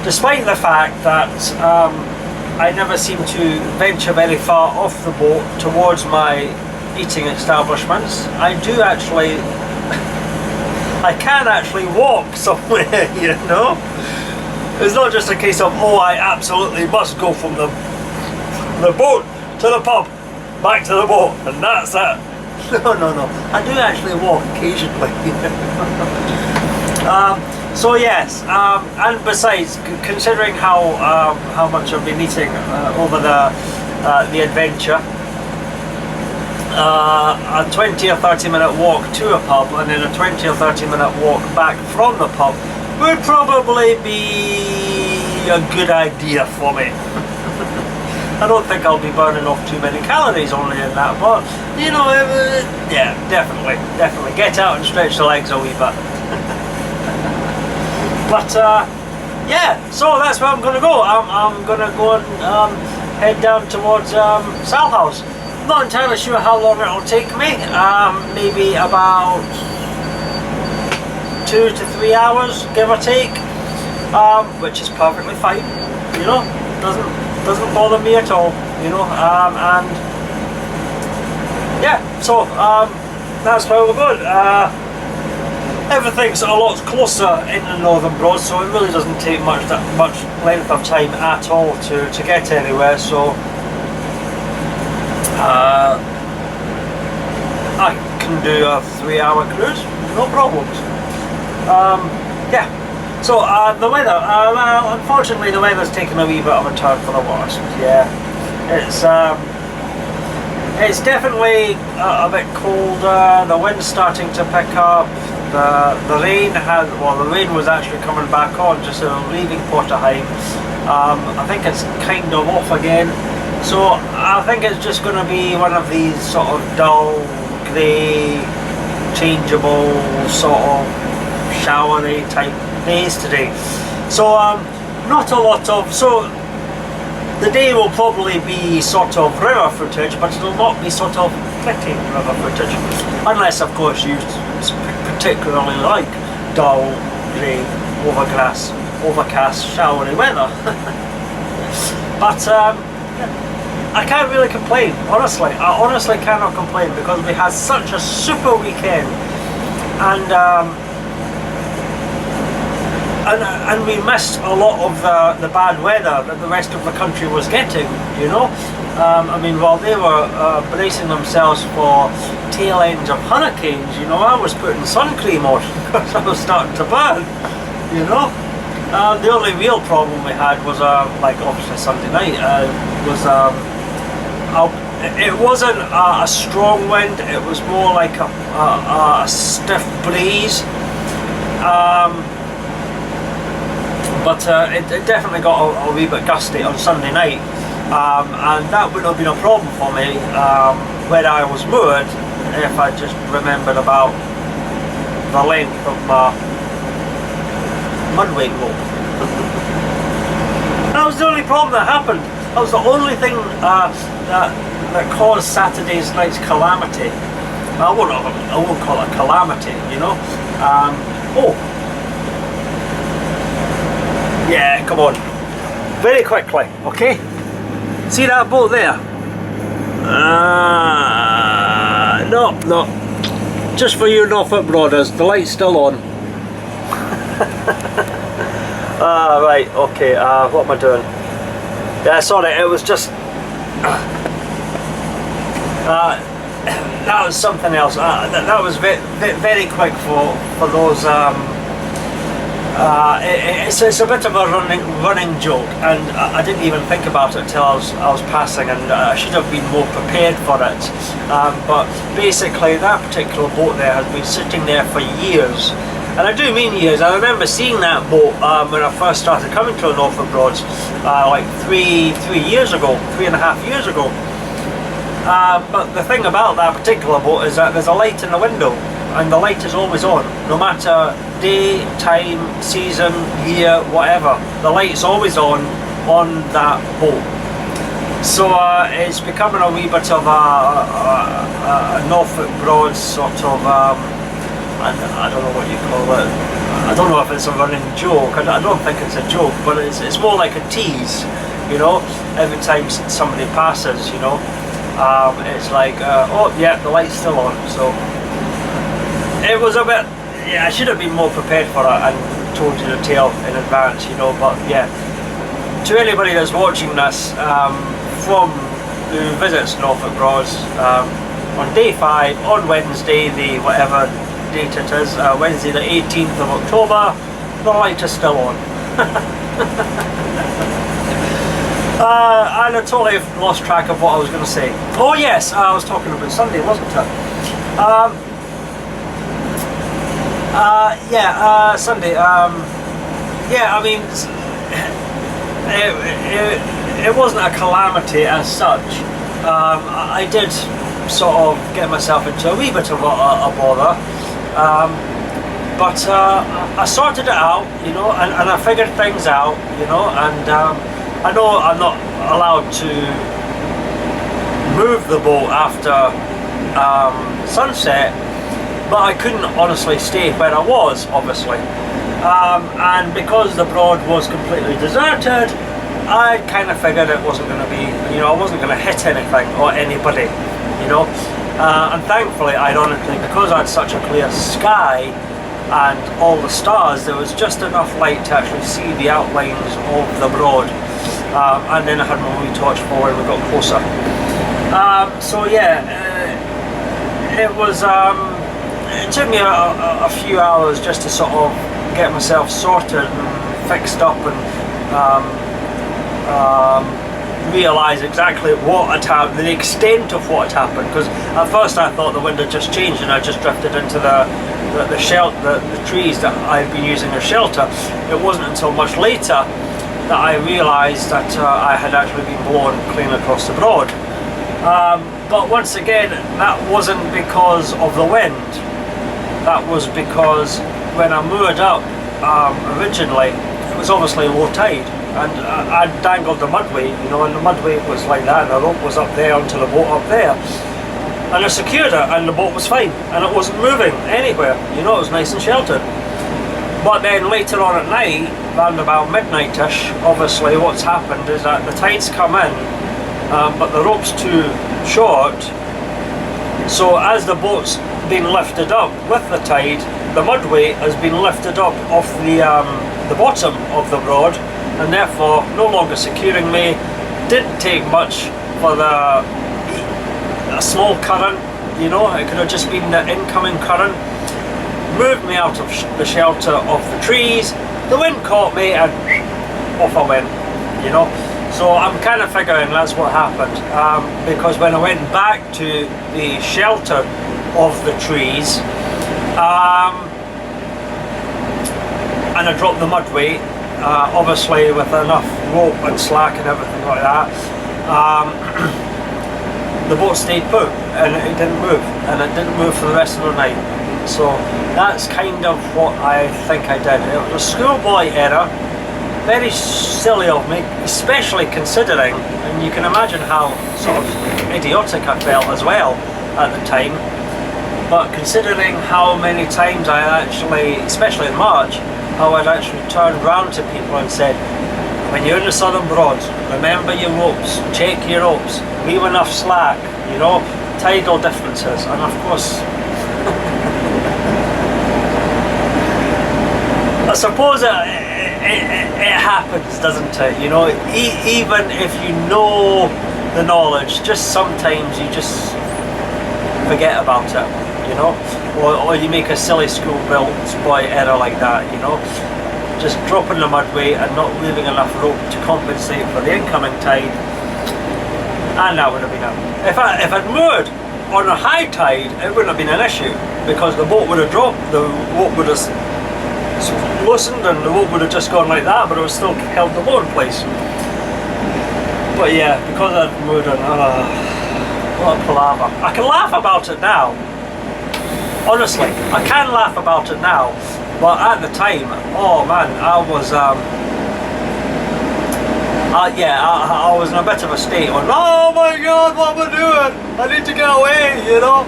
despite the fact that I never seem to venture very far off the boat towards my eating establishments, I do actually, I can actually walk somewhere, you know? It's not just a case of, oh, I absolutely must go from the boat to the pub, back to the boat, and that's it. No. I do actually walk occasionally. So yes, and besides, considering how much I've been eating over the adventure, a 20 or 30 minute walk to a pub and then a 20 or 30 minute walk back from the pub would probably be a good idea for me. I don't think I'll be burning off too many calories only in that, but you know, yeah, definitely get out and stretch the legs a wee bit. But yeah, so that's where I'm going to go. I'm going to go and head down towards Salhouse. Not entirely sure how long it'll take me. Maybe about 2 to 3 hours, give or take, which is perfectly fine. You know, doesn't bother me at all. You know, and yeah, so that's where we're going. Everything's a lot closer in the Northern Broad, so it really doesn't take much length of time at all to get anywhere. So I can do a 3-hour cruise, no problems. Yeah. So the weather, well, unfortunately the weather's taken a wee bit of a turn for the worst. Yeah, it's definitely a bit colder. The wind's starting to pick up. The rain the rain was actually coming back on just as I'm leaving Potter Heigham. I think it's kind of off again. So I think it's just going to be one of these sort of dull, grey, changeable, sort of showery type days today. So not a lot of, so the day will probably be sort of river footage, but it'll not be sort of pretty river footage, unless of course you particularly like dull, grey, overcast, showery weather. But I can't really complain, honestly. I honestly cannot complain because we had such a super weekend, and we missed a lot of the bad weather that the rest of the country was getting, you know. I mean, while they were bracing themselves for tail ends of hurricanes, you know, I was putting sun cream on because I was starting to burn, you know. The only real problem we had was, like obviously Sunday night, it wasn't a strong wind, it was more like a stiff breeze. But it definitely got a wee bit gusty on Sunday night, and that wouldn't have been a problem for me where I was moored if I just remembered about the length of my mudweight rope. That was the only problem that happened. That was the only thing that caused Saturday's night's calamity. I won't call it a calamity, you know. Oh, yeah, come on, very quickly, okay. See that boat there? No, just for you Norfolk Broaders, the light's still on. Right, okay, what am I doing? Yeah, sorry, it was just... that was something else. That was very quick for those... it's a bit of a running joke, and I didn't even think about it until I was passing, and I should have been more prepared for it. But basically, that particular boat there has been sitting there for years, and I do mean years. I remember seeing that boat when I first started coming to the Norfolk Broads, like 3 years ago, 3.5 years ago. But the thing about that particular boat is that there's a light in the window, and the light is always on, no matter day, time, season, year, whatever. The light's always on that boat. So it's becoming a wee bit of a Norfolk Broads sort of, I don't know what you call it. I don't know if it's a running joke. I don't think it's a joke, but it's more like a tease, you know. Every time somebody passes, you know, it's like, oh yeah, the light's still on. So it was a bit, yeah, I should have been more prepared for it and told you the tale in advance, you know. But yeah, to anybody that's watching this who visits Norfolk Broads on day 5 on Wednesday, the whatever date it is, Wednesday the 18th of October, the light is still on. And I totally lost track of what I was going to say. Oh yes, I was talking about Sunday, wasn't it? Sunday. Yeah, I mean, it wasn't a calamity as such. I did sort of get myself into a wee bit of a bother, but I sorted it out, you know, and I figured things out, you know, and I know I'm not allowed to move the boat after sunset, but I couldn't honestly stay where I was, obviously. And because the Broad was completely deserted, I kind of figured it wasn't going to be, you know, I wasn't going to hit anything or anybody, you know. And thankfully, ironically, because I had such a clear sky and all the stars, there was just enough light to actually see the outlines of the Broad. And then I had my wee torch forward and we got closer. So yeah, it was, it took me a few hours just to sort of get myself sorted and fixed up and realise exactly what had happened, the extent of what had happened, because at first I thought the wind had just changed and I just drifted into the trees that I've been using as shelter. It wasn't until much later that I realised that I had actually been blown clean across the Broad. But once again, that wasn't because of the wind. That was because when I moored up originally, it was obviously low tide, and I dangled the mudway, you know, and the mudway was like that, and the rope was up there onto the boat up there, and I secured it, and the boat was fine, and it wasn't moving anywhere, you know, it was nice and sheltered. But then later on at night, around about midnight-ish, obviously what's happened is that the tide's come in, but the rope's too short, so as the boat's been lifted up with the tide, the mudway has been lifted up off the bottom of the Broad, and therefore no longer securing me. Didn't take much for a small current, you know, it could have just been the incoming current. Moved me out of the shelter of the trees, the wind caught me and off I went, you know. So I'm kind of figuring that's what happened, because when I went back to the shelter of the trees and I dropped the mudway, obviously with enough rope and slack and everything like that, the boat stayed put and it didn't move, and it didn't move for the rest of the night. So that's kind of what I think I did. It was a schoolboy error, very silly of me, especially considering, and you can imagine how sort of idiotic I felt as well at the time, but considering how many times I actually, especially in March, how I'd actually turned round to people and said, when you're in the Southern Broad, remember your ropes, check your ropes, leave enough slack, you know, tidal differences, and of course, I suppose it happens, doesn't it? You know, even if you know the knowledge, just sometimes you just forget about it, you know, or you make a silly school built boy error like that, you know, just dropping the mudway and not leaving enough rope to compensate for the incoming tide, and that would have been it. If I'd moored on a high tide, it wouldn't have been an issue, because the boat would have dropped, the rope would have loosened and the boat would have just gone like that, but it would still held the boat in place. But yeah, because I'd moored on, what a palaver. I can laugh about it now, honestly, I can laugh about it now, but at the time, oh man, I was I was in a bit of a state of, oh my god, what am I doing? I need to get away, you know.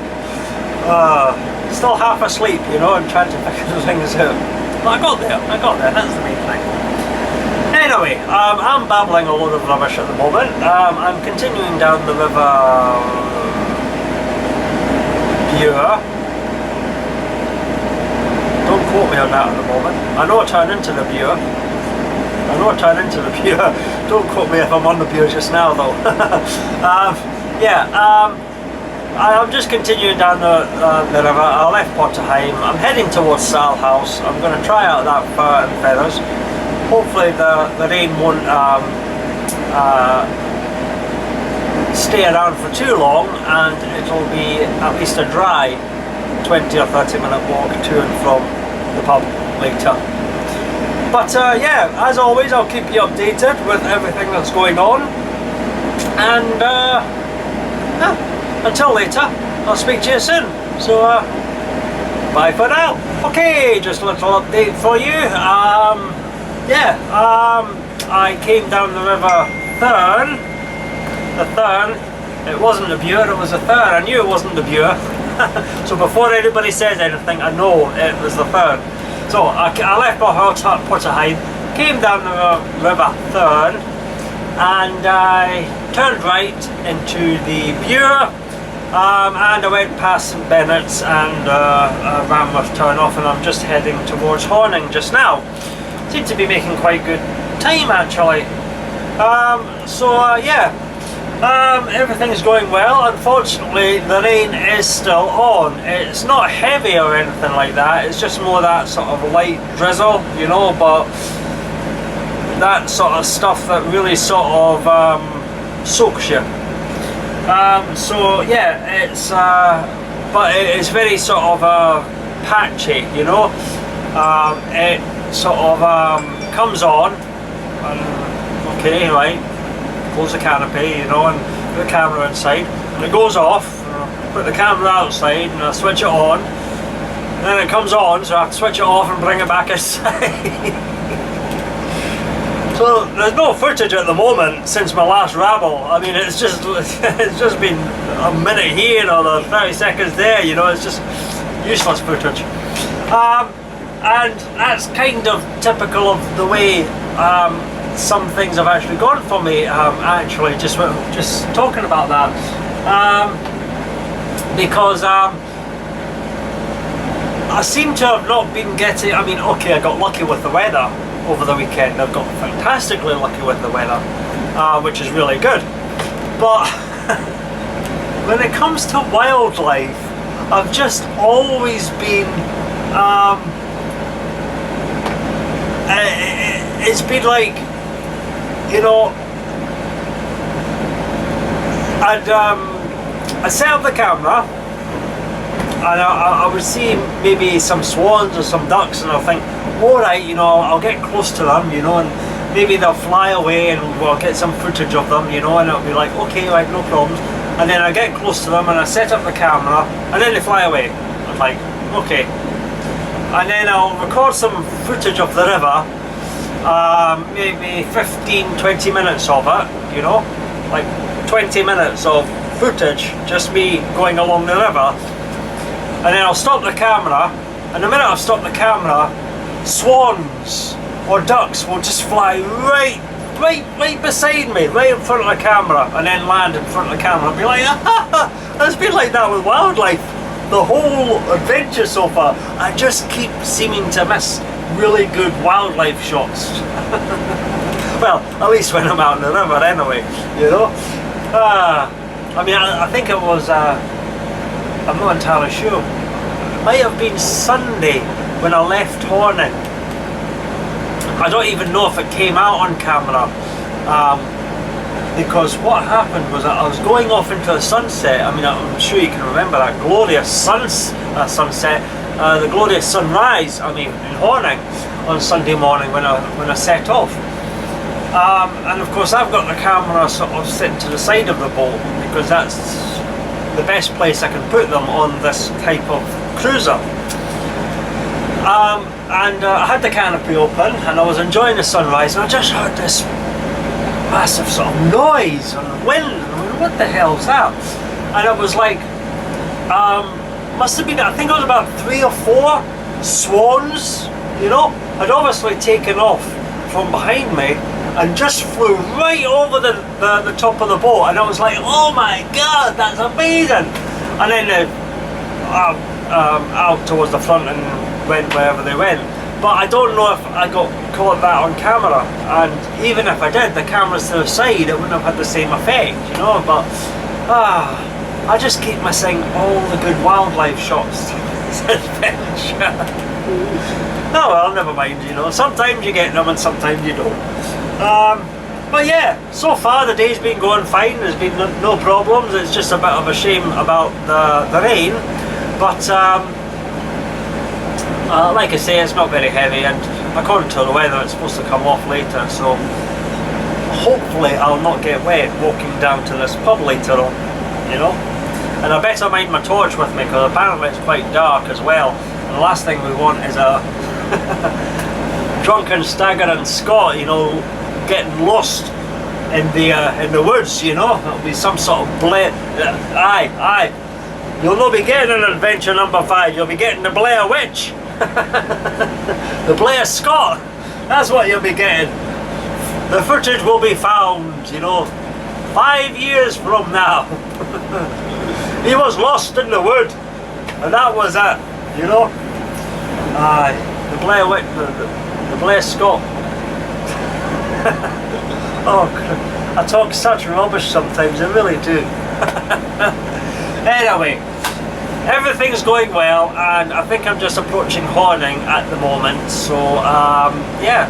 Still half asleep, you know, and trying to figure things out. But I got there, that's the main thing. Anyway, I'm babbling a load of rubbish at the moment. I'm continuing down the River Bure. Don't quote me on that at the moment. I know I turn into the Bure. Don't quote me if I'm on the Bure just now though. I'm just continuing down the river. I left Potter Heigham. I'm heading towards Salhouse. I'm going to try out that fur and feathers. Hopefully the rain won't stay around for too long, and it'll be at least a dry 20 or 30 minute walk to and from the pub later. But yeah, as always, I'll keep you updated with everything that's going on, and until later, I'll speak to you soon. So bye for now. Okay, just a little update for you. I came down the River Thurne. The Thurne. It wasn't the Bure, it was the Thurne. I knew it wasn't the Bure. So before anybody says anything, I know it was the Thurne. So I left my house at Potter Heigham, came down the River Thurne, and I turned right into the Bure, and I went past St Bennett's and River Thurne off, and I'm just heading towards Horning just now. Seem to be making quite good time actually. Everything's going well. Unfortunately, the rain is still on. It's not heavy or anything like that, it's just more that sort of light drizzle, you know, but that sort of stuff that really sort of soaks you. But it's very sort of patchy, you know. It sort of comes on, and okay, right, close the canopy, you know, and put the camera inside, and it goes off, put the camera outside, and I switch it on, and then it comes on, so I have to switch it off and bring it back inside. So there's no footage at the moment since my last rabble. I mean, it's just been a minute here or 30 seconds there, you know, it's just useless footage. And that's kind of typical of the way some things have actually gone for me, actually, just talking about that. Because I seem to have not been getting, I mean, okay, I got lucky with the weather over the weekend. I've got fantastically lucky with the weather, which is really good. But when it comes to wildlife, I've just always been, it's been like, you know, I'd set up the camera, and I would see maybe some swans or some ducks, and I'll think, alright, you know, I'll get close to them, you know, and maybe they'll fly away and we'll get some footage of them, you know, and it'll be like, okay, right, no problems. And then I get close to them and I set up the camera, and then they fly away. I'm like, okay. And then I'll record some footage of the river, maybe 15-20 minutes of it, you know, like 20 minutes of footage, just me going along the river, and then I'll stop the camera, and the minute I've stopped the camera, swans or ducks will just fly right beside me, right in front of the camera, and then land in front of the camera and be like, it's been like that with wildlife the whole adventure so far. I just keep seeming to miss really good wildlife shots. Well, at least when I'm out in the river anyway, you know. I mean, I think it was, I'm not entirely sure, it might have been Sunday when I left Horning. I don't even know if it came out on camera, because what happened was that I was going off into a sunset. I mean, I'm sure you can remember that glorious sunset, the glorious sunrise, I mean, in Horning on Sunday morning when I set off. And of course I've got the camera sort of sitting to the side of the boat, because that's the best place I can put them on this type of cruiser. And I had the canopy open and I was enjoying the sunrise, and I just heard this massive sort of noise and wind. I mean, what the hell's that? And it was like, must have been, I think it was about 3 or 4 swans, you know, had obviously taken off from behind me and just flew right over the top of the boat, and I was like, oh my god, that's amazing. And then out towards the front and went wherever they went. But I don't know if I got caught that on camera, and even if I did, the camera's to the side, it wouldn't have had the same effect, you know. But I just keep missing all the good wildlife shots to this adventure. Oh well, never mind, you know, sometimes you get them and sometimes you don't. But yeah, so far the day's been going fine, there's been no problems. It's just a bit of a shame about the rain, but like I say, it's not very heavy, and according to the weather it's supposed to come off later, so hopefully I'll not get wet walking down to this pub later on, you know. And I better mind my torch with me, because apparently it's quite dark as well, and the last thing we want is a drunken staggering Scot, you know, getting lost in the woods, you know. It'll be some sort of aye, you'll not be getting an adventure number 5, you'll be getting the Blair Witch. The Blair Scott, that's what you'll be getting. The footage will be found, you know, 5 years from now. He was lost in the wood, and that was it, you know. Aye, the Blair Witch, the Blair Scott. Oh, I talk such rubbish sometimes, I really do. Anyway, everything's going well, and I think I'm just approaching Horning at the moment, so yeah,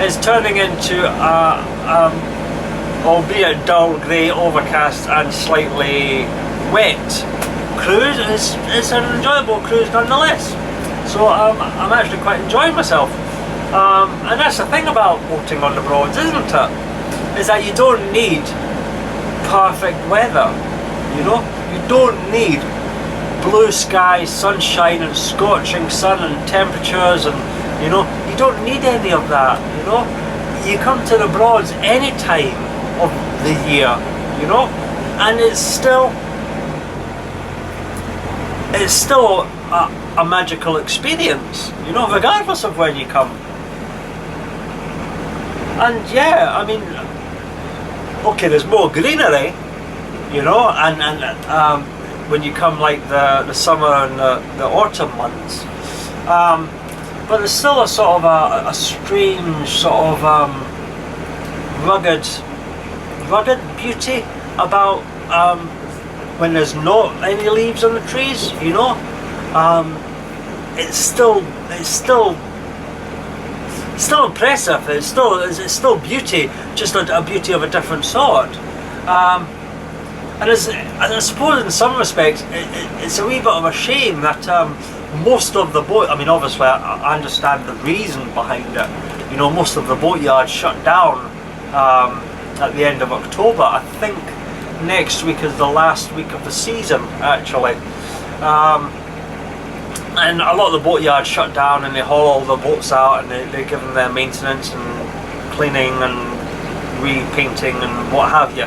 it's turning into albeit dull, grey, overcast and slightly wet cruise. It's an enjoyable cruise nonetheless, so I'm actually quite enjoying myself. And that's the thing about boating on the Broads, isn't it? Is that you don't need perfect weather, you know? You don't need blue skies, sunshine and scorching sun and temperatures, and you know, you don't need any of that, you know. You come to the Broads any time of the year, you know, and it's still a magical experience, you know, regardless of when you come. And yeah, I mean, okay, there's more greenery, you know, and when you come like the summer and the autumn months, but there's still a sort of a strange sort of rugged beauty about when there's not any leaves on the trees, you know. It's still impressive. It's still beauty, just a beauty of a different sort. And I suppose in some respects it's a wee bit of a shame that most of the boat, I mean obviously I understand the reason behind it, you know, most of the boatyards shut down at the end of October. I think next week is the last week of the season actually. and a lot of the boat yards shut down, and they haul all the boats out, and they give them their maintenance and cleaning and repainting and what have you.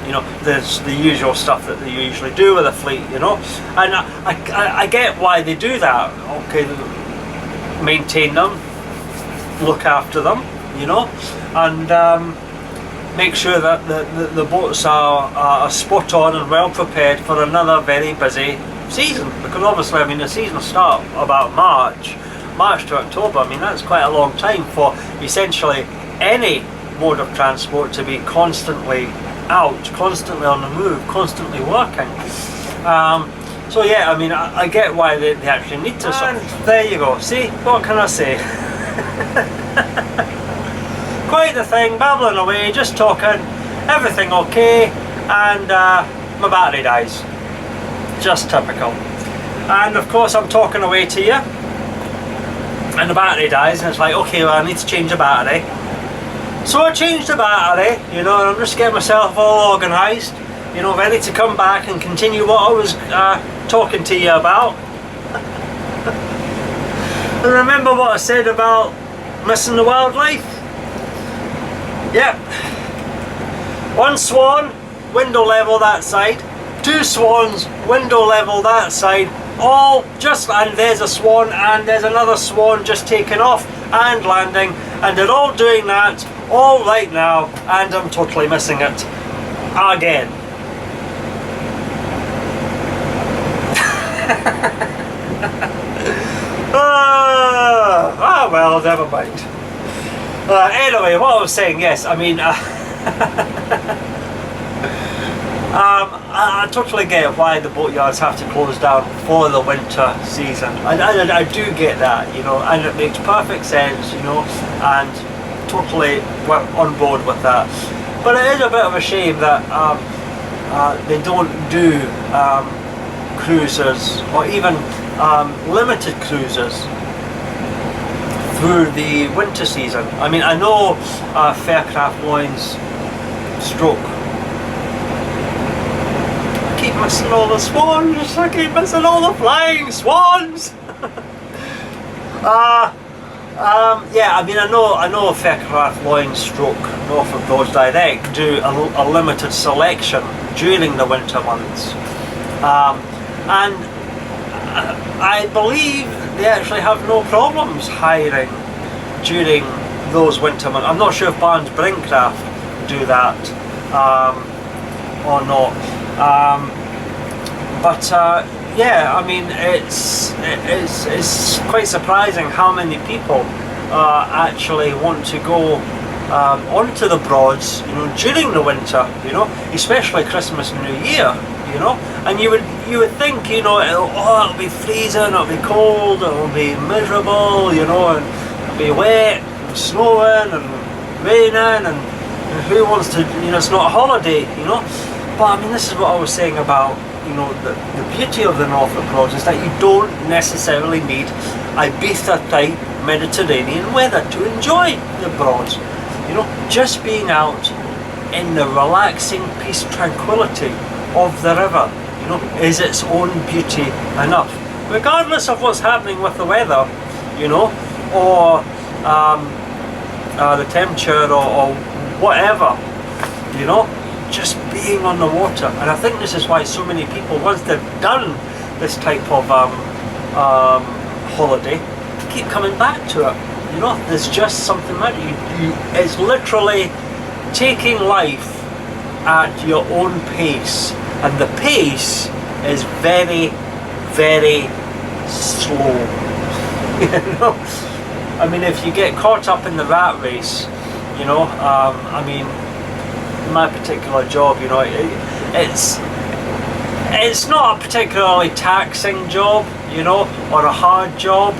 You know, there's the usual stuff that they usually do with a fleet, you know, and I get why they do that. Okay, maintain them, look after them, you know, and make sure that the boats are spot on and well prepared for another very busy season, because obviously, I mean, the season will start about March to October. I mean, that's quite a long time for essentially any mode of transport to be constantly out, constantly on the move, constantly working. So yeah, I mean, I get why they actually need to. And there you go. See, what can I say? Quite the thing, babbling away, just talking, everything okay, and my battery dies. Just typical. And of course I'm talking away to you, and the battery dies, and it's like, okay, well, I need to change the battery. So I changed the battery, you know, and I'm just getting myself all organised, you know, ready to come back and continue what I was talking to you about. And remember what I said about missing the wildlife? Yep. One swan, window level that side. Two swans, window level that side. All just, and there's a swan, and there's another swan just taking off and landing, and they're all doing that all right now, and I'm totally missing it again. Well, never mind. Anyway, what I was saying, yes, I mean, I totally get why the boatyards have to close down for the winter season. I do get that, you know, and it makes perfect sense, you know, and totally on board with that. But it is a bit of a shame that they don't do cruises, or even limited cruises through the winter season. I mean, I know Faircraft Loynes stroke. I keep missing all the swans. I keep missing all the flying swans. Yeah, I mean, I know Faircraft Loynes stroke Norfolk Broad Direct do a limited selection during the winter months, and I believe they actually have no problems hiring during those winter months. I'm not sure if Barnes Brinkcraft do that or not, but yeah, I mean, it's quite surprising how many people actually want to go onto the Broads, you know, during the winter, you know, especially Christmas and New Year, you know. And you would think, you know, it'll be freezing, it'll be cold, it'll be miserable, you know, and it'll be wet, and snowing and raining, and who wants to, you know, it's not a holiday, you know. But I mean, this is what I was saying about, you know, the beauty of the Norfolk Broads is that you don't necessarily need Ibiza type Mediterranean weather to enjoy the Broads. You know, just being out in the relaxing peace, tranquility of the river, you know, is its own beauty enough, regardless of what's happening with the weather, you know, or the temperature, or whatever, you know. Just being on the water. And I think this is why so many people, once they've done this type of holiday, keep coming back to it. You know, there's just something about it. It's literally taking life at your own pace, and the pace is very, very slow. You know, I mean, if you get caught up in the rat race, you know, I mean, my particular job, you know, it's not a particularly taxing job, you know, or a hard job,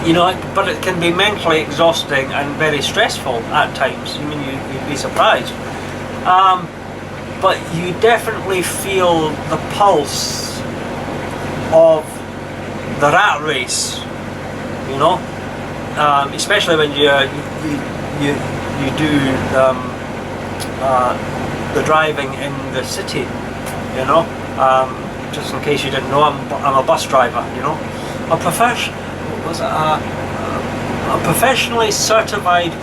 you know, but it can be mentally exhausting and very stressful at times. I mean, you'd be surprised, but you definitely feel the pulse of the rat race, you know, especially when you do the driving in the city, you know. just in case you didn't know, I'm a bus driver, you know. A professionally certified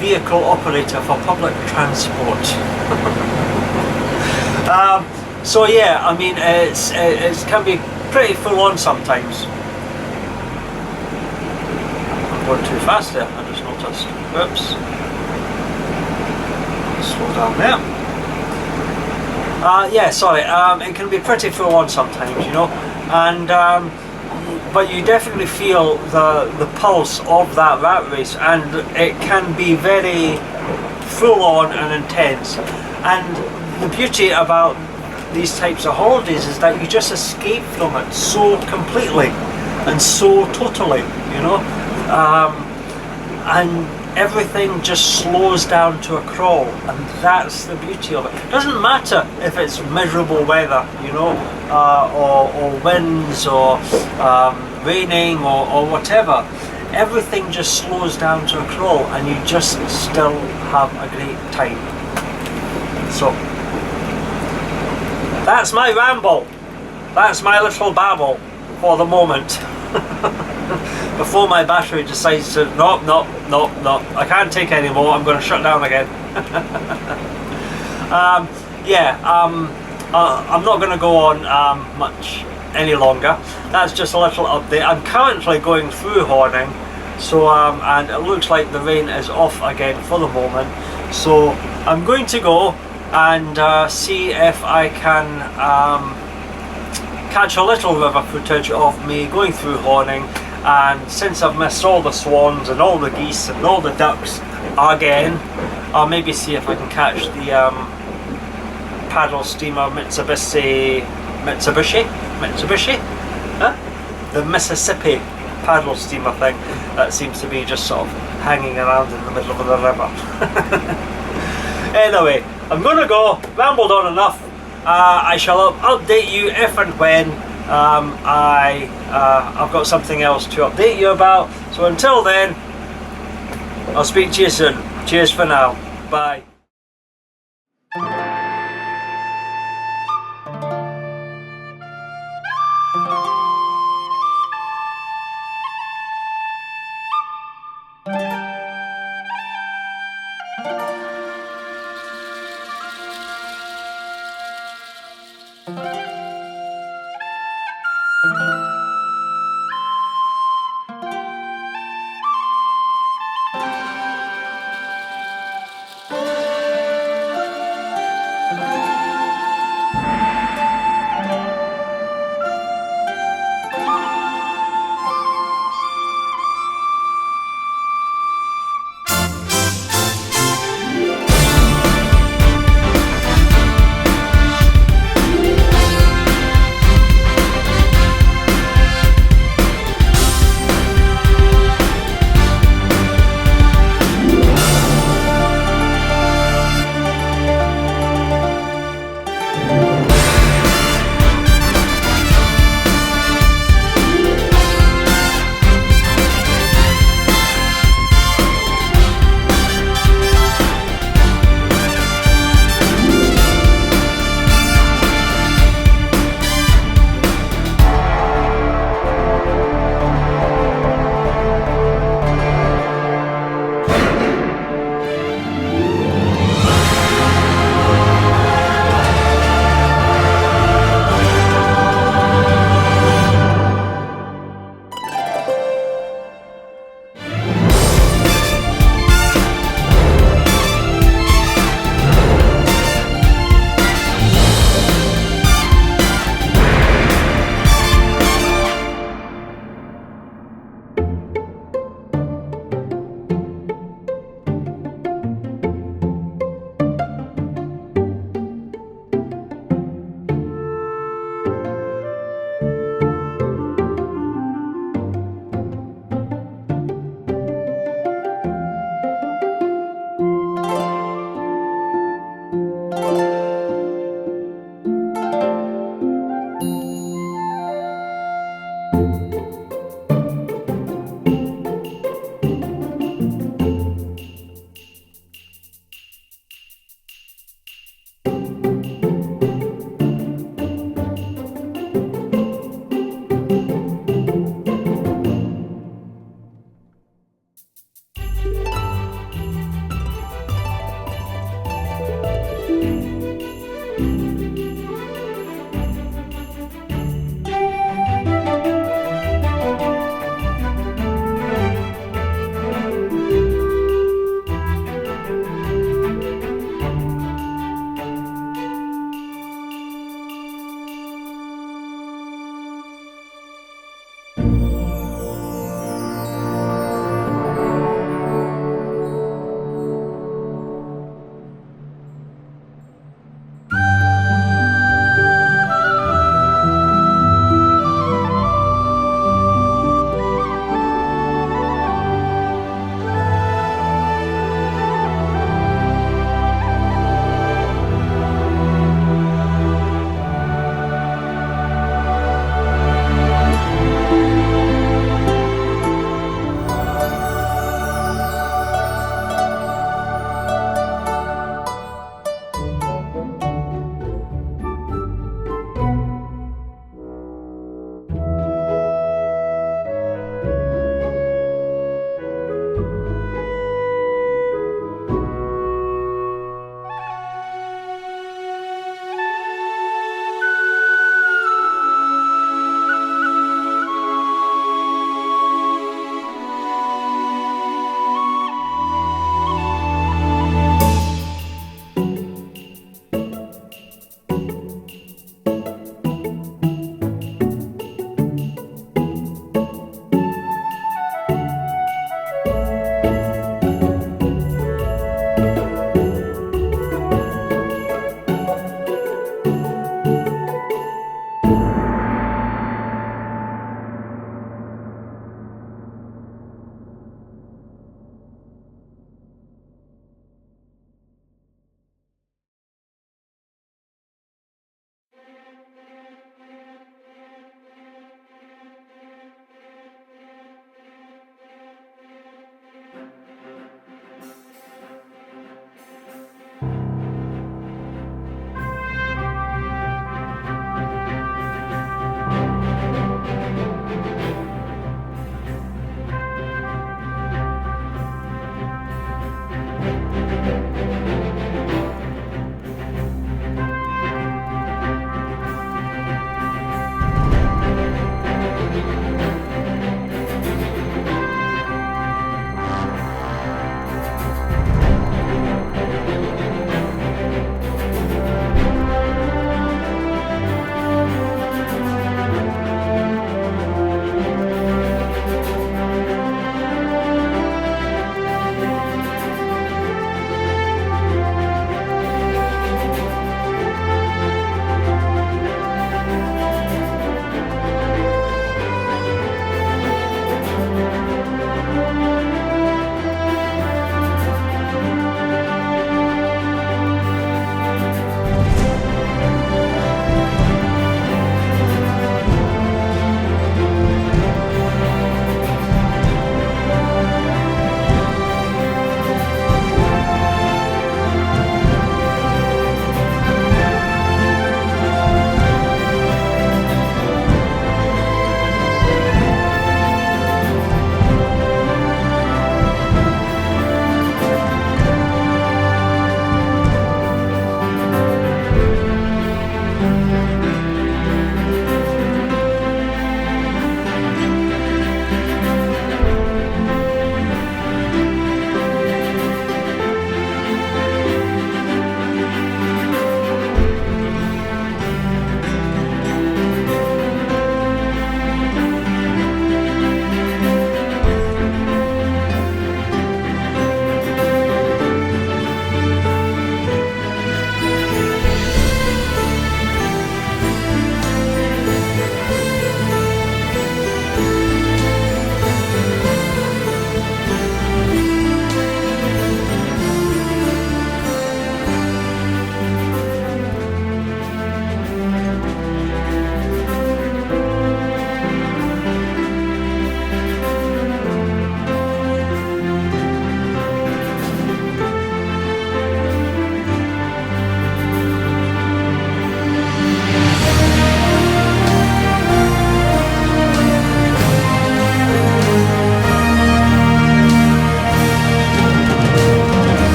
vehicle operator for public transport. So yeah, I mean, it can be pretty full on sometimes. I'm going too fast there, I just noticed. Oops. Slow down there. Yeah, sorry, it can be pretty full on sometimes, you know, and but you definitely feel the pulse of that rat race, and it can be very full on and intense. And the beauty about these types of holidays is that you just escape from it so completely and so totally, you know, and everything just slows down to a crawl, and that's the beauty of it. It doesn't matter if it's miserable weather, you know, or winds, or raining, or whatever. Everything just slows down to a crawl, and you just still have a great time. So that's my ramble. That's my little babble for the moment. Before my battery decides to, no, I can't take any more, I'm going to shut down again. I'm not going to go on much any longer. That's just a little update. I'm currently going through Horning, so and it looks like the rain is off again for the moment. So I'm going to go and see if I can catch a little river footage of me going through Horning. And since I've missed all the swans and all the geese and all the ducks again, I'll maybe see if I can catch the paddle steamer Mitsubishi, huh? The Mississippi paddle steamer thing that seems to be just sort of hanging around in the middle of the river. Anyway, I'm gonna go, rambled on enough. I shall update you if and when I've got something else to update you about. So until then, I'll speak to you soon. Cheers for now. Bye.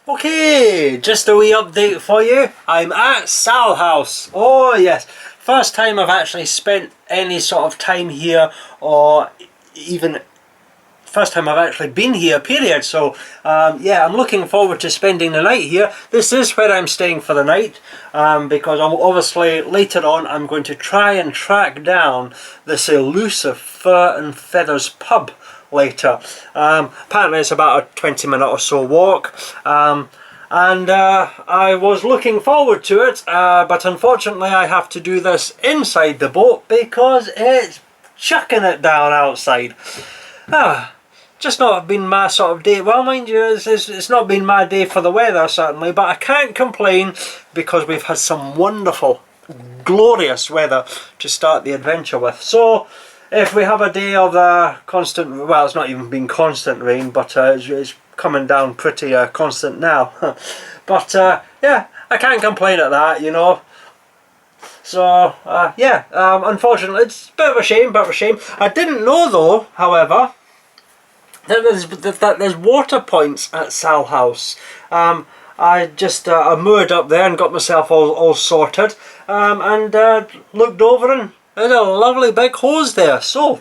Okay, just a wee update for you. I'm at Salhouse. Oh yes, first time I've actually spent any sort of time here, or even first time I've actually been here, period. So yeah, I'm looking forward to spending the night here. This is where I'm staying for the night, because obviously later on I'm going to try and track down this elusive Fur and Feathers pub later. Apparently it's about a 20-minute or so walk, and I was looking forward to it, but unfortunately I have to do this inside the boat because it's chucking it down outside. Just not been my sort of day. Well, mind you, it's not been my day for the weather certainly, but I can't complain because we've had some wonderful, glorious weather to start the adventure with. So if we have a day of constant, well, it's not even been constant rain, but it's coming down pretty constant now. But yeah, I can't complain at that, you know. So yeah, unfortunately, it's a bit of a shame, I didn't know though, however, that there's water points at Salhouse. I just I moored up there and got myself all sorted, and looked over, and there's a lovely big hose there. So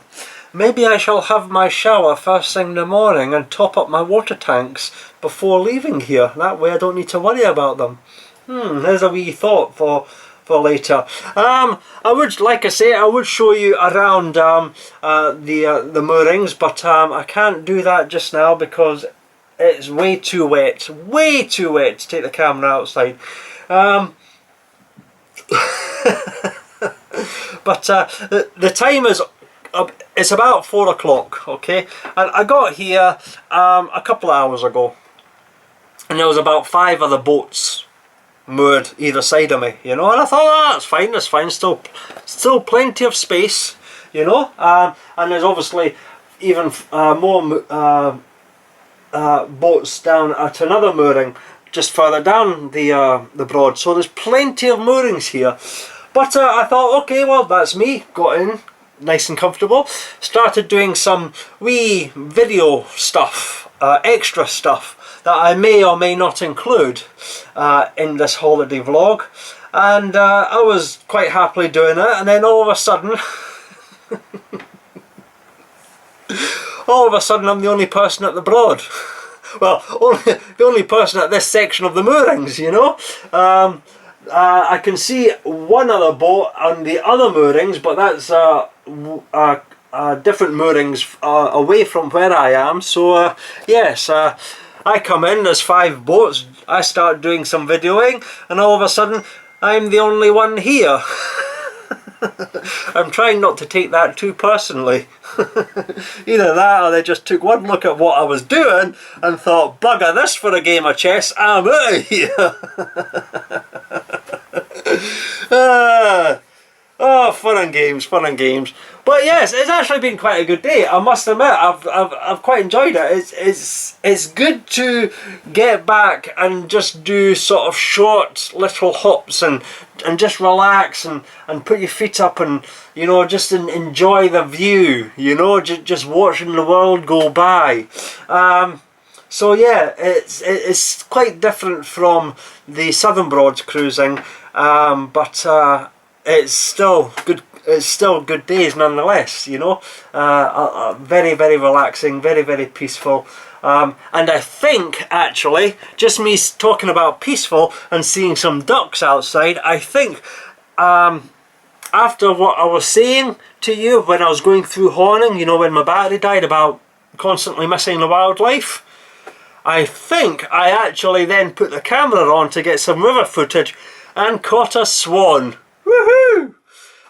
maybe I shall have my shower first thing in the morning and top up my water tanks before leaving here. That way I don't need to worry about them. There's a wee thought for later. I would, like I say, I would show you around the moorings, but I can't do that just now because it's way too wet to take the camera outside. But the time is it's about 4 o'clock, okay, and I got here a couple of hours ago, and there was about 5 other boats moored either side of me, you know, and I thought, oh, that's fine, still plenty of space, you know, and there's obviously even more boats down at another mooring just further down the Broad, so there's plenty of moorings here. But I thought, okay, well, that's me, got in nice and comfortable, started doing some wee video stuff, extra stuff that I may or may not include in this holiday vlog, and I was quite happily doing it, and then all of a sudden I'm the only person at the Broad. Well, the only person at this section of the moorings, you know. I can see one other boat on the other moorings, but that's different moorings away from where I am. So yes, I come in, there's 5 boats, I start doing some videoing, and all of a sudden I'm the only one here. I'm trying not to take that too personally. Either that or they just took one look at what I was doing and thought, bugger this for a game of chess, I'm out of here. Oh, fun and games. But yes, it's actually been quite a good day, I must admit. I've quite enjoyed it. It's good to get back and just do sort of short little hops and just relax and put your feet up and, you know, just enjoy the view, you know, just watching the world go by. So yeah, it's quite different from the Southern Broads cruising, but it's still good. It's still good days nonetheless, you know. Very relaxing, very peaceful. And I think, actually, just me talking about peaceful and seeing some ducks outside, I think after what I was saying to you when I was going through Horning, you know, when my battery died about constantly missing the wildlife, I think I actually then put the camera on to get some river footage and caught a swan. Woohoo!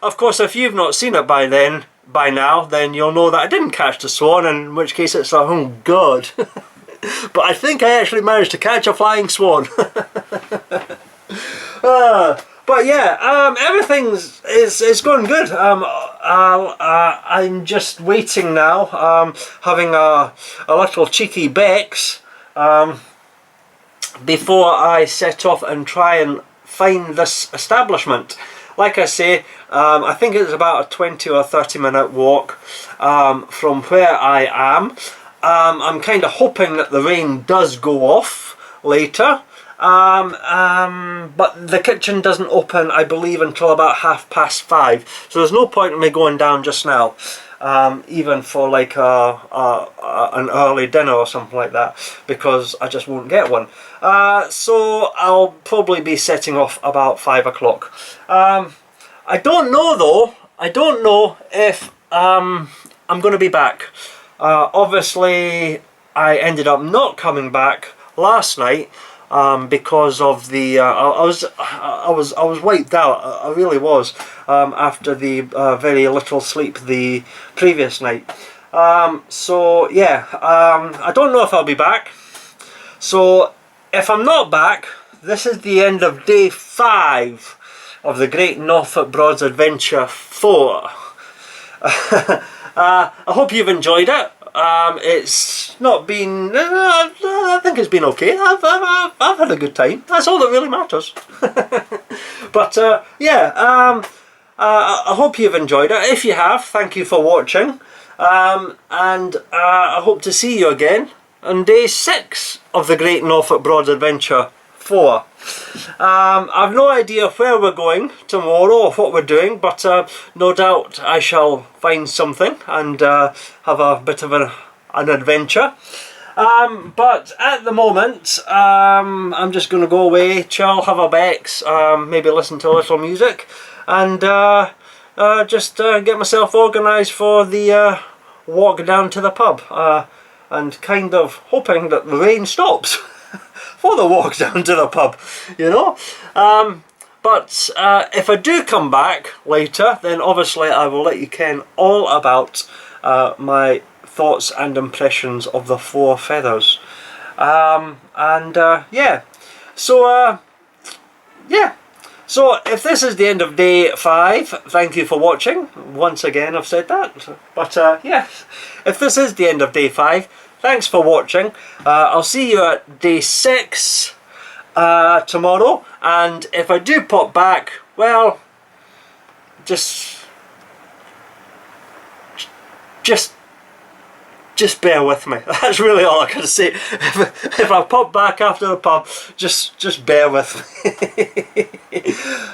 Of course, if you've not seen it by now, then you'll know that I didn't catch the swan, in which case it's like, oh god. But I think I actually managed to catch a flying swan. But yeah, everything's going good. I'm just waiting now, having a little cheeky Bex before I set off and try and find this establishment. Like I say, I think it's about a 20 or 30 minute walk from where I am. I'm kind of hoping that the rain does go off later. But the kitchen doesn't open, I believe, until about 5:30. So there's no point in me going down just now, even for like an early dinner or something like that, because I just won't get one. So I'll probably be setting off about 5 o'clock. I don't know though. I don't know if I'm going to be back. Obviously, I ended up not coming back last night. Because of the I was wiped out. I really was, after the very little sleep the previous night. So yeah, I don't know if I'll be back. So if I'm not back, this is the end of day 5 of the Great Norfolk Broads Adventure 4. I hope you've enjoyed it. It's not been, I think it's been okay. I've had a good time. That's all that really matters. But yeah, I hope you've enjoyed it. If you have, thank you for watching. And I hope to see you again on day 6 of the Great Norfolk Broads Adventure 4. I've no idea where we're going tomorrow or what we're doing, but no doubt I shall find something and have a bit of an adventure. But at the moment, I'm just going to go away, chill, have a Bex, maybe listen to a little music, and just get myself organised for the walk down to the pub, and kind of hoping that the rain stops for the walk down to the pub, you know. But if I do come back later, then obviously I will let you ken all about my thoughts and impressions of the 4 feathers. Yeah, so yeah. So if this is the end of day 5, thank you for watching. Once again I've said that. But yeah, if this is the end of day 5, thanks for watching. I'll see you at day 6 tomorrow, and if I do pop back, well, just bear with me. That's really all I can say. If I pop back after the pub, just bear with me.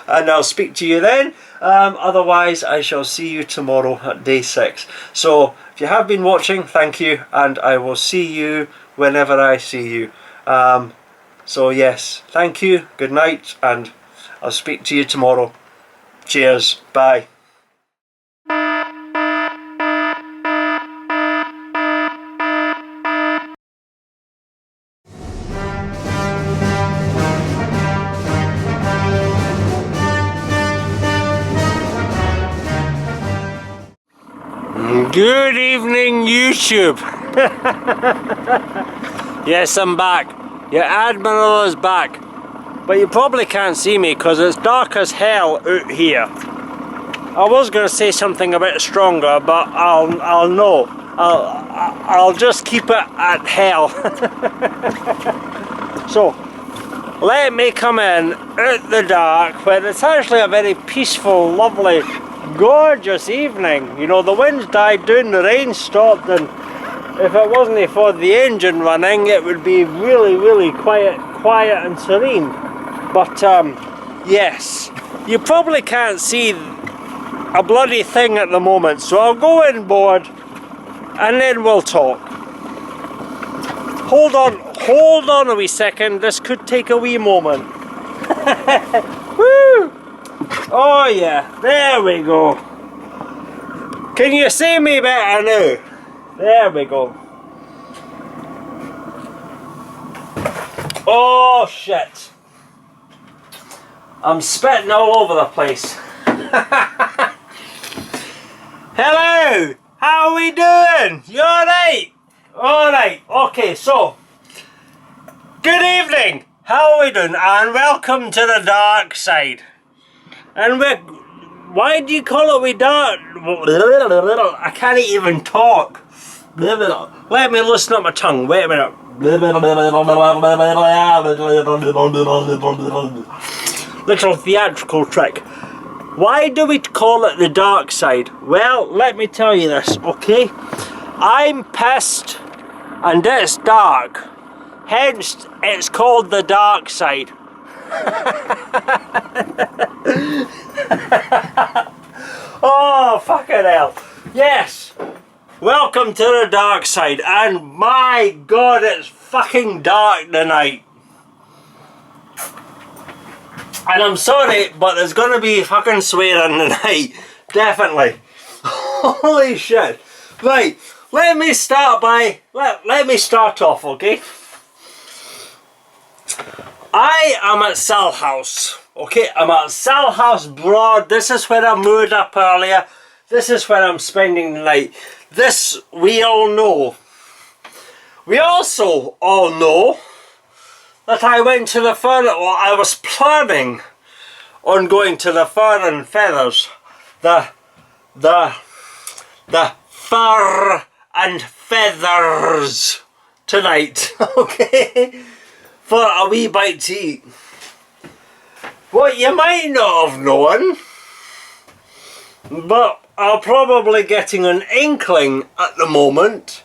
And I'll speak to you then. Otherwise, I shall see you tomorrow at day 6. So, if you have been watching, thank you, and I will see you whenever I see you. So yes, thank you, good night, and I'll speak to you tomorrow. Cheers, bye. Good evening, YouTube. Yes, I'm back. Your Admiral is back. But you probably can't see me because it's dark as hell out here. I was going to say something a bit stronger, but I'll know. I'll just keep it at hell. So, let me come in out the dark where it's actually a very peaceful, lovely, gorgeous evening. You know, the wind's died down, the rain stopped, and if it wasn't for the engine running, it would be really, really quiet and serene. But yes, you probably can't see a bloody thing at the moment, so I'll go inboard and then we'll talk. Hold on a wee second, this could take a wee moment. Woo! Oh yeah, there we go. Can you see me better now? There we go. Oh shit. I'm spitting all over the place. Hello! How are we doing? You alright? Alright, okay, so good evening! How are we doing? And welcome to the dark side. And why do you call it we dark? I can't even talk. Let me loosen up my tongue. Wait a minute. Little theatrical trick. Why do we call it the dark side? Well, let me tell you this, okay? I'm pissed and it's dark. Hence, it's called the Darkside. Oh, fucking hell. Yes. Welcome to the Darkside. And my God, it's fucking dark tonight. And I'm sorry, but there's gonna be fucking swearing tonight. Definitely. Holy shit. Right, let me start off, okay? I am at Salhouse, okay? I'm at Salhouse Broad. This is where I moved up earlier. This is where I'm spending the night. This we all know. We also all know that I went to the Thurne, or I was planning on going to the Thurne and Feathers. The Fur and Feathers tonight, okay? For a wee bite to eat. What you might not have known, but I'm probably getting an inkling at the moment,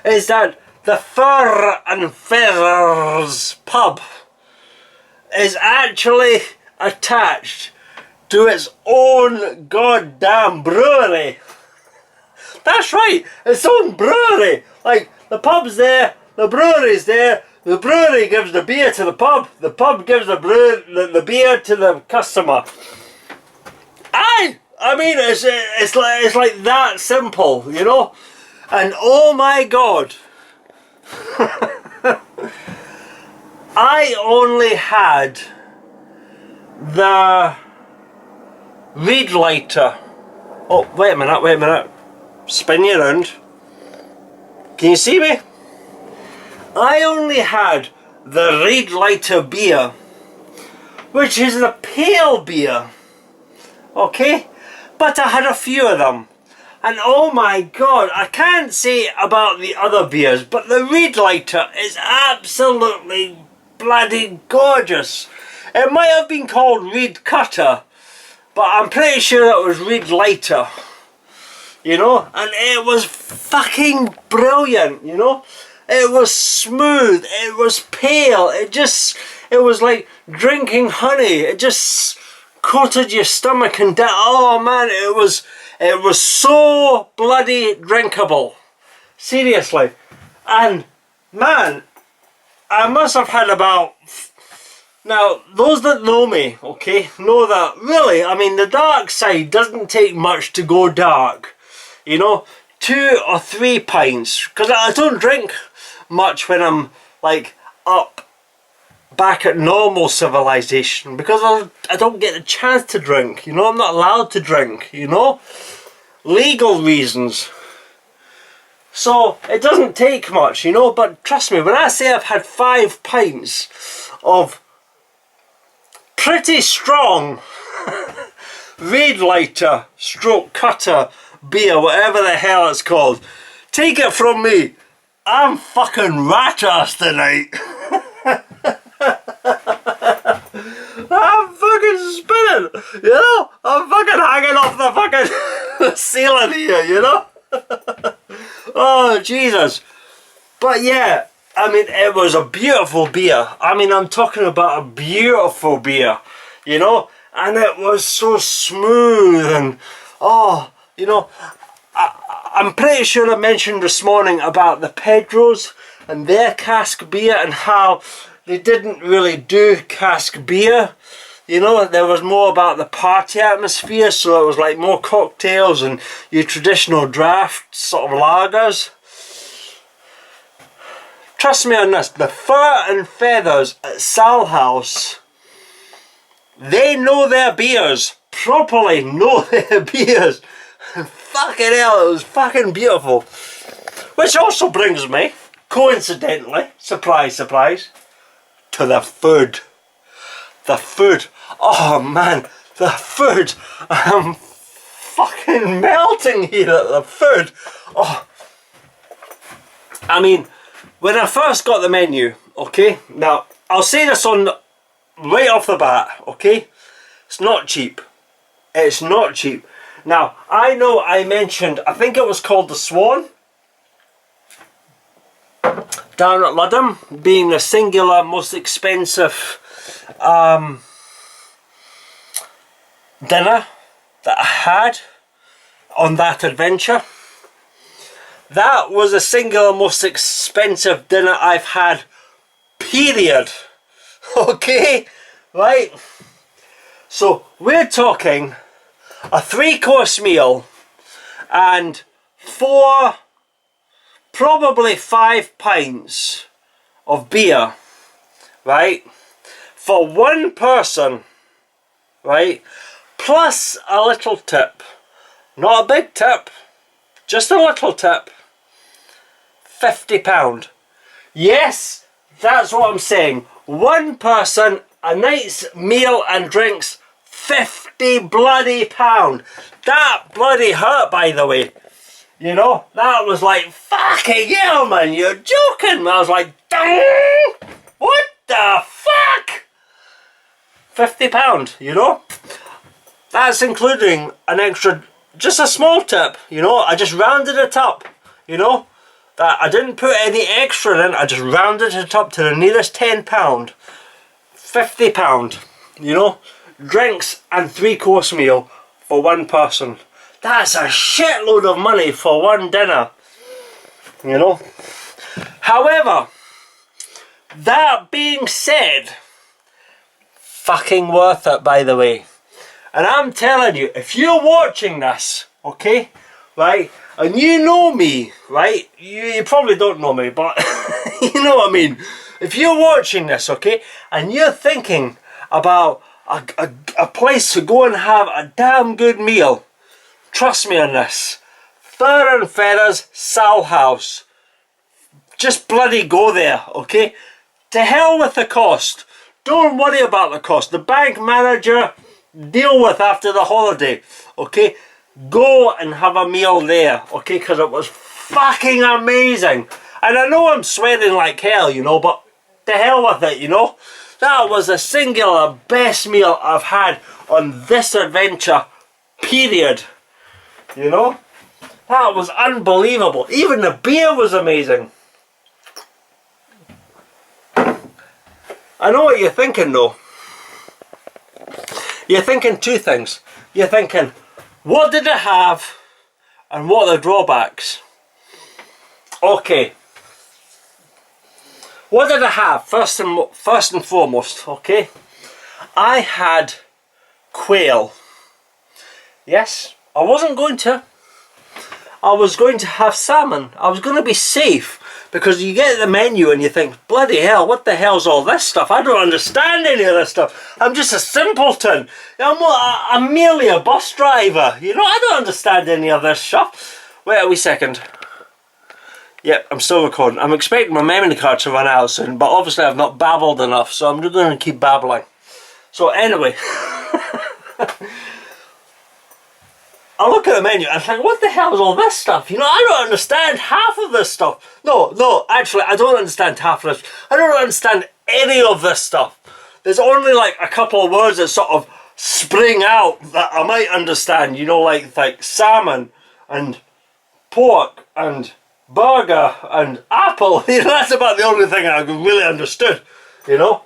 is that the Fur and Feathers pub is actually attached to its own goddamn brewery. That's right, its own brewery. Like, the pub's there, the brewery's there, the brewery gives the beer to the pub gives the beer to the customer. I mean, it's like that simple, you know? And oh my God, I only had the reed lighter. Oh, wait a minute. Spin you around. Can you see me? I only had the reed lighter beer, which is the pale beer. Okay? But I had a few of them. And oh my God, I can't say about the other beers, but the reed lighter is absolutely bloody gorgeous. It might have been called reed cutter, but I'm pretty sure it was reed lighter. You know, and it was fucking brilliant, you know. It was smooth, it was pale, it was like drinking honey. It just coated your stomach and oh man, it was so bloody drinkable. Seriously. And man, I must have had about, now those that know me, okay, know that really, I mean, the dark side doesn't take much to go dark. You know, 2 or 3 pints, because I don't drink much when I'm like up back at normal civilization, because I don't get a chance to drink, you know. I'm not allowed to drink, you know, legal reasons. So it doesn't take much, you know. But trust me, when I say I've had 5 pints of pretty strong reed lighter stroke cutter beer, whatever the hell it's called, take it from me, I'm fucking rat-ass tonight. I'm fucking spinning, you know. I'm fucking hanging off the fucking ceiling here, you know. Oh Jesus. But yeah, I mean, it was a beautiful beer. I mean, I'm talking about a beautiful beer, you know. And it was so smooth and oh, you know, I'm pretty sure I mentioned this morning about the Pedros and their cask beer and how they didn't really do cask beer. You know, there was more about the party atmosphere, so it was like more cocktails and your traditional draft sort of lagers. Trust me on this, the Fur and Feathers at Salhouse, they know their beers, properly know their beers. Fucking hell, it was fucking beautiful. Which also brings me, coincidentally, surprise, surprise, to the food. The food. Oh man, the food. I'm fucking melting here at the food. Oh, I mean, when I first got the menu, okay, now I'll say this on right off the bat, okay, it's not cheap. It's not cheap. Now, I know I mentioned, I think it was called the Swan. down at Latham, being the singular most expensive dinner that I had on that adventure. That was the singular most expensive dinner I've had, period. Okay, right? So we're talking a 3-course meal and 4, probably 5 pints of beer, right? For one person, right? Plus a little tip. Not a big tip, just a little tip. £50. Yes, that's what I'm saying. One person, a night's meal and drinks, £50 bloody pound. That bloody hurt, by the way. You know, that was like, fucking hell, man, you're joking. I was like, dang, what the fuck? £50, you know? That's including an extra, just a small tip, you know? I just rounded it up, you know? That I didn't put any extra in, I just rounded it up to the nearest £10. £50, you know? Drinks and 3-course meal for one person. That's a shitload of money for one dinner, you know? However, that being said, fucking worth it, by the way. And I'm telling you, if you're watching this, okay, right, and you know me, right, you probably don't know me, but you know what I mean. If you're watching this, okay, and you're thinking about a place to go and have a damn good meal, trust me on this. Fur and Feathers Salhouse. Just bloody go there, okay? To hell with the cost. Don't worry about the cost. The bank manager, deal with after the holiday, okay? Go and have a meal there, okay? Because it was fucking amazing. And I know I'm swearing like hell, you know, but to hell with it, you know? That was the singular best meal I've had on this adventure, period. You know? That was unbelievable. Even the beer was amazing. I know what you're thinking though. You're thinking two things. You're thinking, what did it have and what are the drawbacks? Okay. What did I have? First and foremost, okay? I had quail. Yes, I wasn't going to. I was going to have salmon. I was going to be safe. Because you get the menu and you think, bloody hell, what the hell's all this stuff? I don't understand any of this stuff. I'm just a simpleton. I'm merely a bus driver. You know, I don't understand any of this stuff. Wait a wee second. Yep, I'm still recording. I'm expecting my memory card to run out soon, but obviously I've not babbled enough, so I'm just going to keep babbling. So anyway, I look at the menu and think, what the hell is all this stuff? You know, I don't understand half of this stuff. No, actually, I don't understand half of this. I don't understand any of this stuff. There's only like a couple of words that sort of spring out that I might understand. You know, like salmon and pork and burger and apple. You know, that's about the only thing I really understood, you know.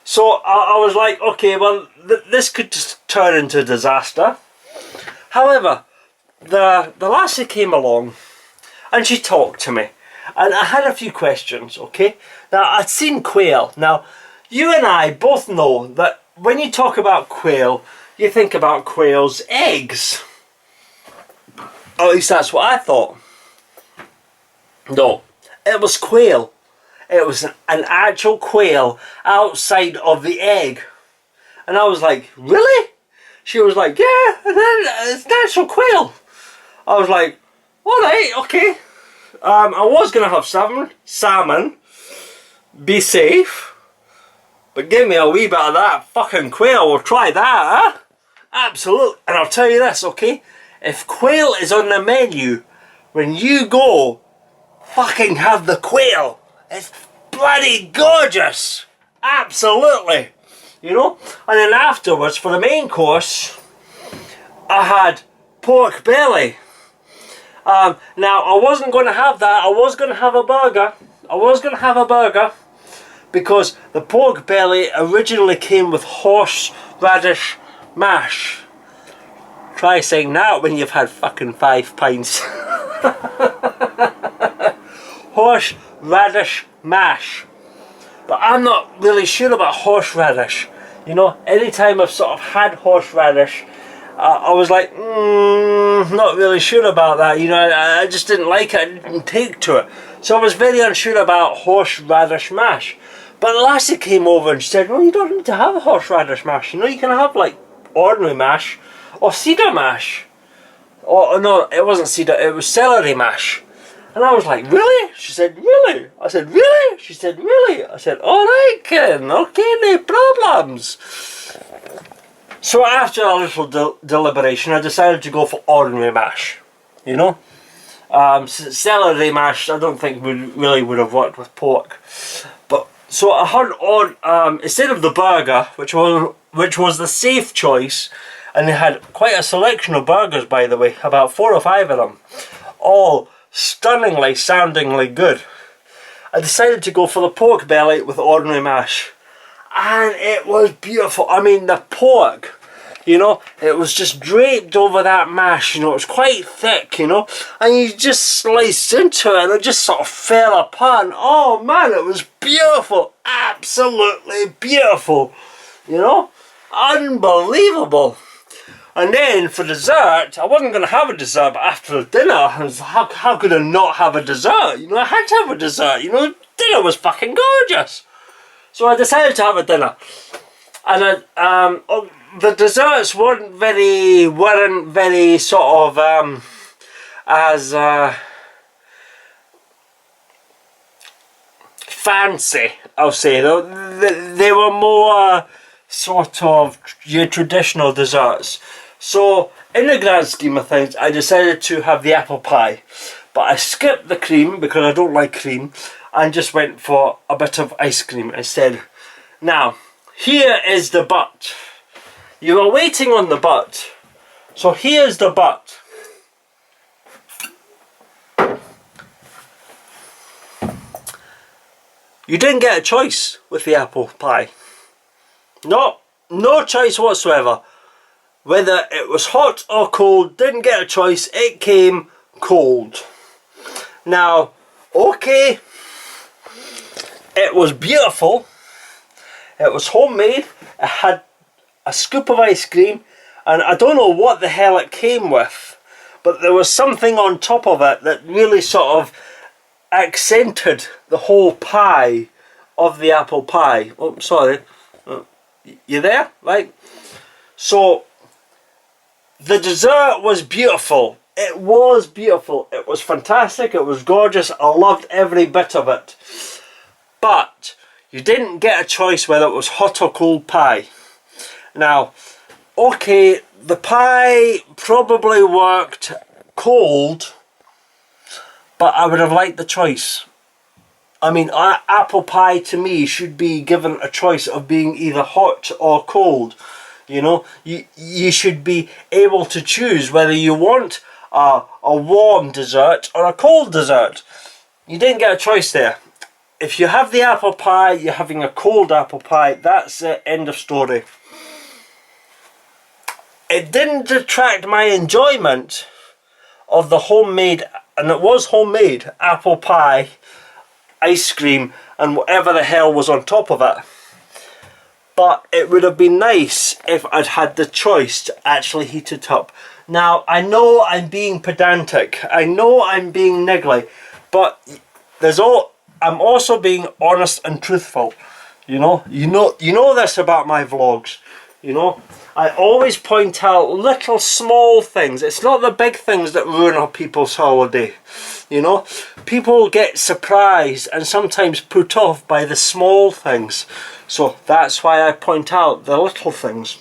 So I was like, okay, well, this could just turn into a disaster. However, the lassie came along and she talked to me and I had a few questions, okay? Now, I'd seen quail. Now, you and I both know that when you talk about quail, you think about quail's eggs. Or at least that's what I thought. No, it was quail. It was an actual quail outside of the egg. And I was like, really? She was like, yeah, it's an actual quail. I was like, alright, okay. I was going to have salmon, be safe, but give me a wee bit of that fucking quail, we'll try that, huh? Absolutely. And I'll tell you this, okay? If quail is on the menu, when you go, fucking have the quail. It's bloody gorgeous. Absolutely. You know? And then afterwards, for the main course, I had pork belly. Now, I wasn't going to have that. I was going to have a burger. I was going to have a burger because the pork belly originally came with horseradish mash. Try saying that when you've had fucking 5 pints. Horseradish mash. But I'm not really sure about horseradish. You know, anytime I've sort of had horseradish, I was like, not really sure about that. You know, I just didn't like it. I didn't take to it. So I was very unsure about horseradish mash. But the lassie came over and she said, well, you don't need to have horseradish mash. You know, you can have like ordinary mash or cedar mash. Or no, it wasn't cedar, it was celery mash. And I was like, really? She said, really? I said, really? She said, really? I said, alright, Ken, okay, no problems. So after a little deliberation, I decided to go for ordinary mash. You know? Celery mash, I don't think really would have worked with pork. But so I had on, instead of the burger, which was the safe choice, and they had quite a selection of burgers, by the way, about 4 or 5 of them, all stunningly, soundingly good. I decided to go for the pork belly with ordinary mash, and it was beautiful. I mean, the pork, you know, it was just draped over that mash, you know, it was quite thick, you know, and you just sliced into it and it just sort of fell apart, and oh man, it was beautiful, absolutely beautiful, you know, unbelievable. And then for dessert, I wasn't going to have a dessert, but after dinner, I was like, how could I not have a dessert? You know, I had to have a dessert, you know, dinner was fucking gorgeous. So I decided to have a dinner. And the desserts weren't very sort of, as fancy, I'll say. They were more sort of your traditional desserts. So in the grand scheme of things, I decided to have the apple pie, but I skipped the cream because I don't like cream and just went for a bit of ice cream instead. Now here is the but. You were waiting on the but, so here's the but. You didn't get a choice with the apple pie. No choice whatsoever. Whether it was hot or cold, didn't get a choice, it came cold. Now, okay, it was beautiful, it was homemade, it had a scoop of ice cream, and I don't know what the hell it came with, but there was something on top of it that really sort of accented the whole pie of the apple pie. Oh, sorry. You there? Right? So the dessert was beautiful. It was beautiful. It was fantastic. It was gorgeous. I loved every bit of it. But you didn't get a choice whether it was hot or cold pie. Now, okay, the pie probably worked cold, but I would have liked the choice. I mean, apple pie to me should be given a choice of being either hot or cold. You know, you should be able to choose whether you want a warm dessert or a cold dessert. You didn't get a choice there. If you have the apple pie, you're having a cold apple pie. That's it, end of story. It didn't detract my enjoyment of the homemade, and it was homemade, apple pie, ice cream and whatever the hell was on top of it. But it would have been nice if I'd had the choice to actually heat it up. Now, I know I'm being pedantic, I know I'm being niggly, but I'm also being honest and truthful. You know this about my vlogs. You know, I always point out little small things. It's not the big things that ruin our people's holiday. You know, people get surprised and sometimes put off by the small things. So that's why I point out the little things.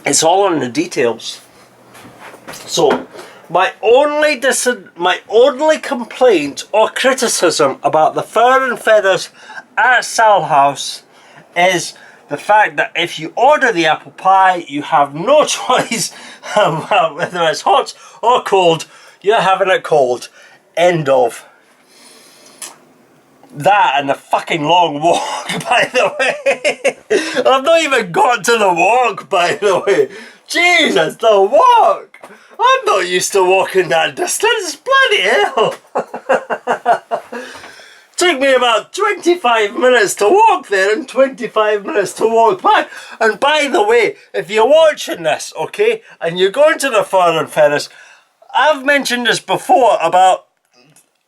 It's all in the details. So my only complaint or criticism about the fur and feathers at Salhouse is the fact that if you order the apple pie, you have no choice about whether it's hot or cold. You're having it cold. End of. That and the fucking long walk, by the way. I've not even got to the walk, by the way. Jesus, the walk! I'm not used to walking that distance, bloody hell! Took me about 25 minutes to walk there and 25 minutes to walk back. And by the way, if you're watching this, okay, and you're going to the Thurne and Ferris, I've mentioned this before about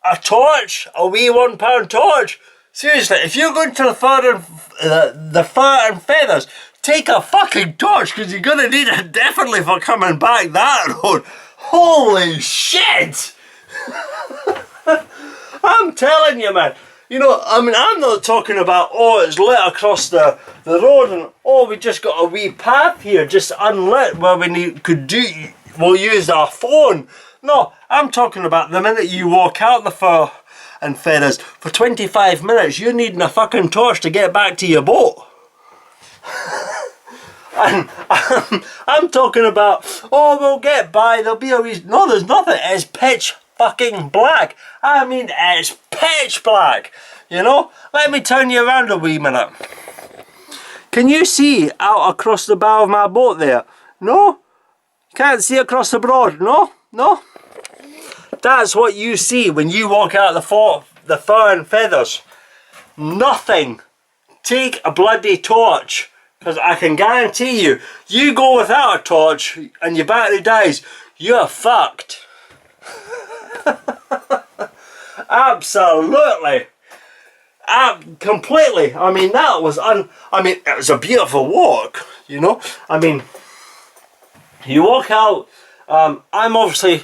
a torch, a wee £1 torch. Seriously, if you're going to the Thurne and Feathers, take a fucking torch, because you're going to need it definitely for coming back that road. Holy shit! I'm telling you, man. You know, I mean, I'm not talking about, oh, it's lit across the road and, oh, we just got a wee path here, just unlit, where we'll use our phone. No, I'm talking about the minute you walk out the Thurne and Feathers, for 25 minutes, you're needing a fucking torch to get back to your boat. And I'm talking about, oh, we'll get by, there'll be a reason. No, there's nothing. It's pitch fucking black. I mean, it's pitch black. You know? Let me turn you around a wee minute. Can you see out across the bow of my boat there? No? Can't see across the Broad? No? No? That's what you see when you walk out the Thurne and Feathers. Nothing. Take a bloody torch. Because I can guarantee you, you go without a torch and your battery dies, you're fucked. Absolutely. Completely. I mean, that was it was a beautiful walk, you know. I mean, you walk out, I'm obviously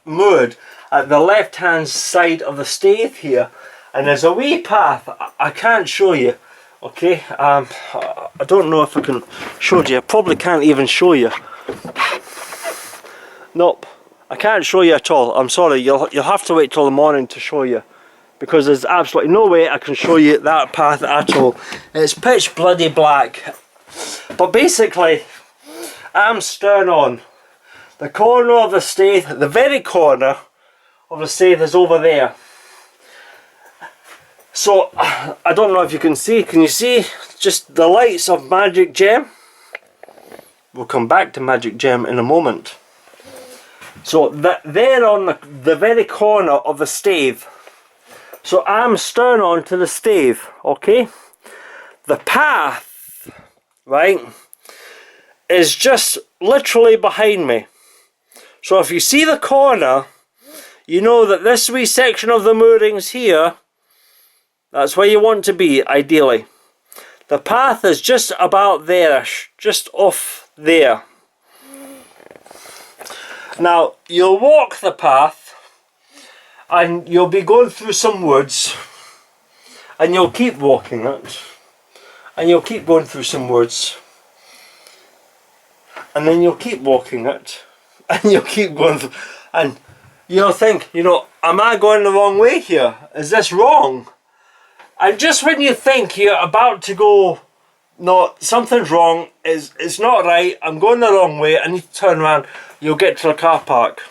moored at the left hand side of the stave here, and there's a wee path. I can't show you, okay. I don't know if I can show you. I probably can't even show you. Nope, I can't show you at all. I'm sorry, you'll have to wait till the morning to show you, because there's absolutely no way I can show you that path at all. It's pitch bloody black. But basically, I'm stern on. The corner of the stave, the very corner of the stave is over there. So, I don't know if you can see. Can you see just the lights of Magic Gem? We'll come back to Magic Gem in a moment. So, they're on the very corner of the stave. So, I'm stern on to the stave, okay? The path, right, is just literally behind me. So if you see the corner, you know that this wee section of the moorings here, that's where you want to be, ideally. The path is just about there-ish, just off there. Now, you'll walk the path, and you'll be going through some woods, and you'll keep walking it, and you'll keep going through some woods, and then you'll keep walking it, and you'll keep going through, and you'll think, you know, am I going the wrong way here? Is this wrong? And just when you think you're about to go, no, something's wrong, it's not right, I'm going the wrong way, I need to turn around, you'll get to the car park.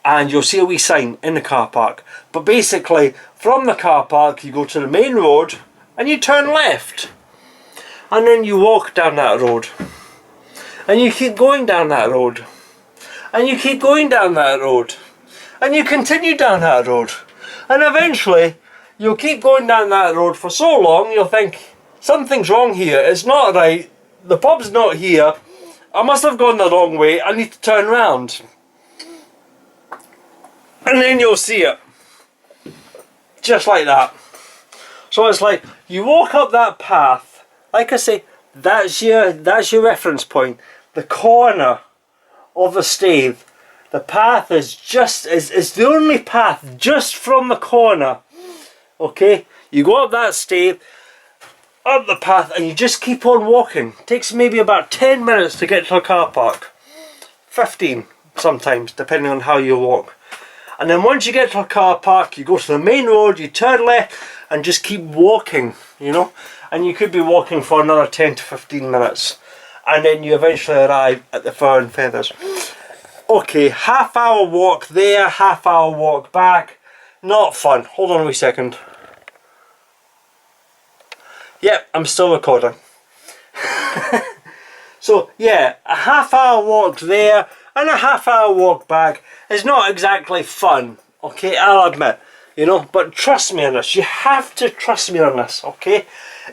And you'll see a wee sign in the car park. But basically, from the car park, you go to the main road, and you turn left. And then you walk down that road. And you keep going down that road. And you keep going down that road. And you continue down that road. And eventually, you'll keep going down that road for so long, you'll think, something's wrong here, it's not right, the pub's not here, I must have gone the wrong way, I need to turn round. And then you'll see it. Just like that. So it's like, you walk up that path, like I say, that's your reference point. The corner of the stave, the path is just, it's the only path just from the corner. Okay, you go up that stave, up the path, and you just keep on walking. It takes maybe about 10 minutes to get to a car park. 15 sometimes, depending on how you walk. And then once you get to a car park, you go to the main road, you turn left, and just keep walking, you know. And you could be walking for another 10 to 15 minutes. And then you eventually arrive at the Thurne and Feathers. Okay, half-hour walk there, half-hour walk back. not fun. Hold on a wee second. Yep, I'm still recording. So yeah, a half-hour walk there and a half-hour walk back is not exactly fun, okay, I'll admit, you know, but trust me on this, you have to trust me on this, okay,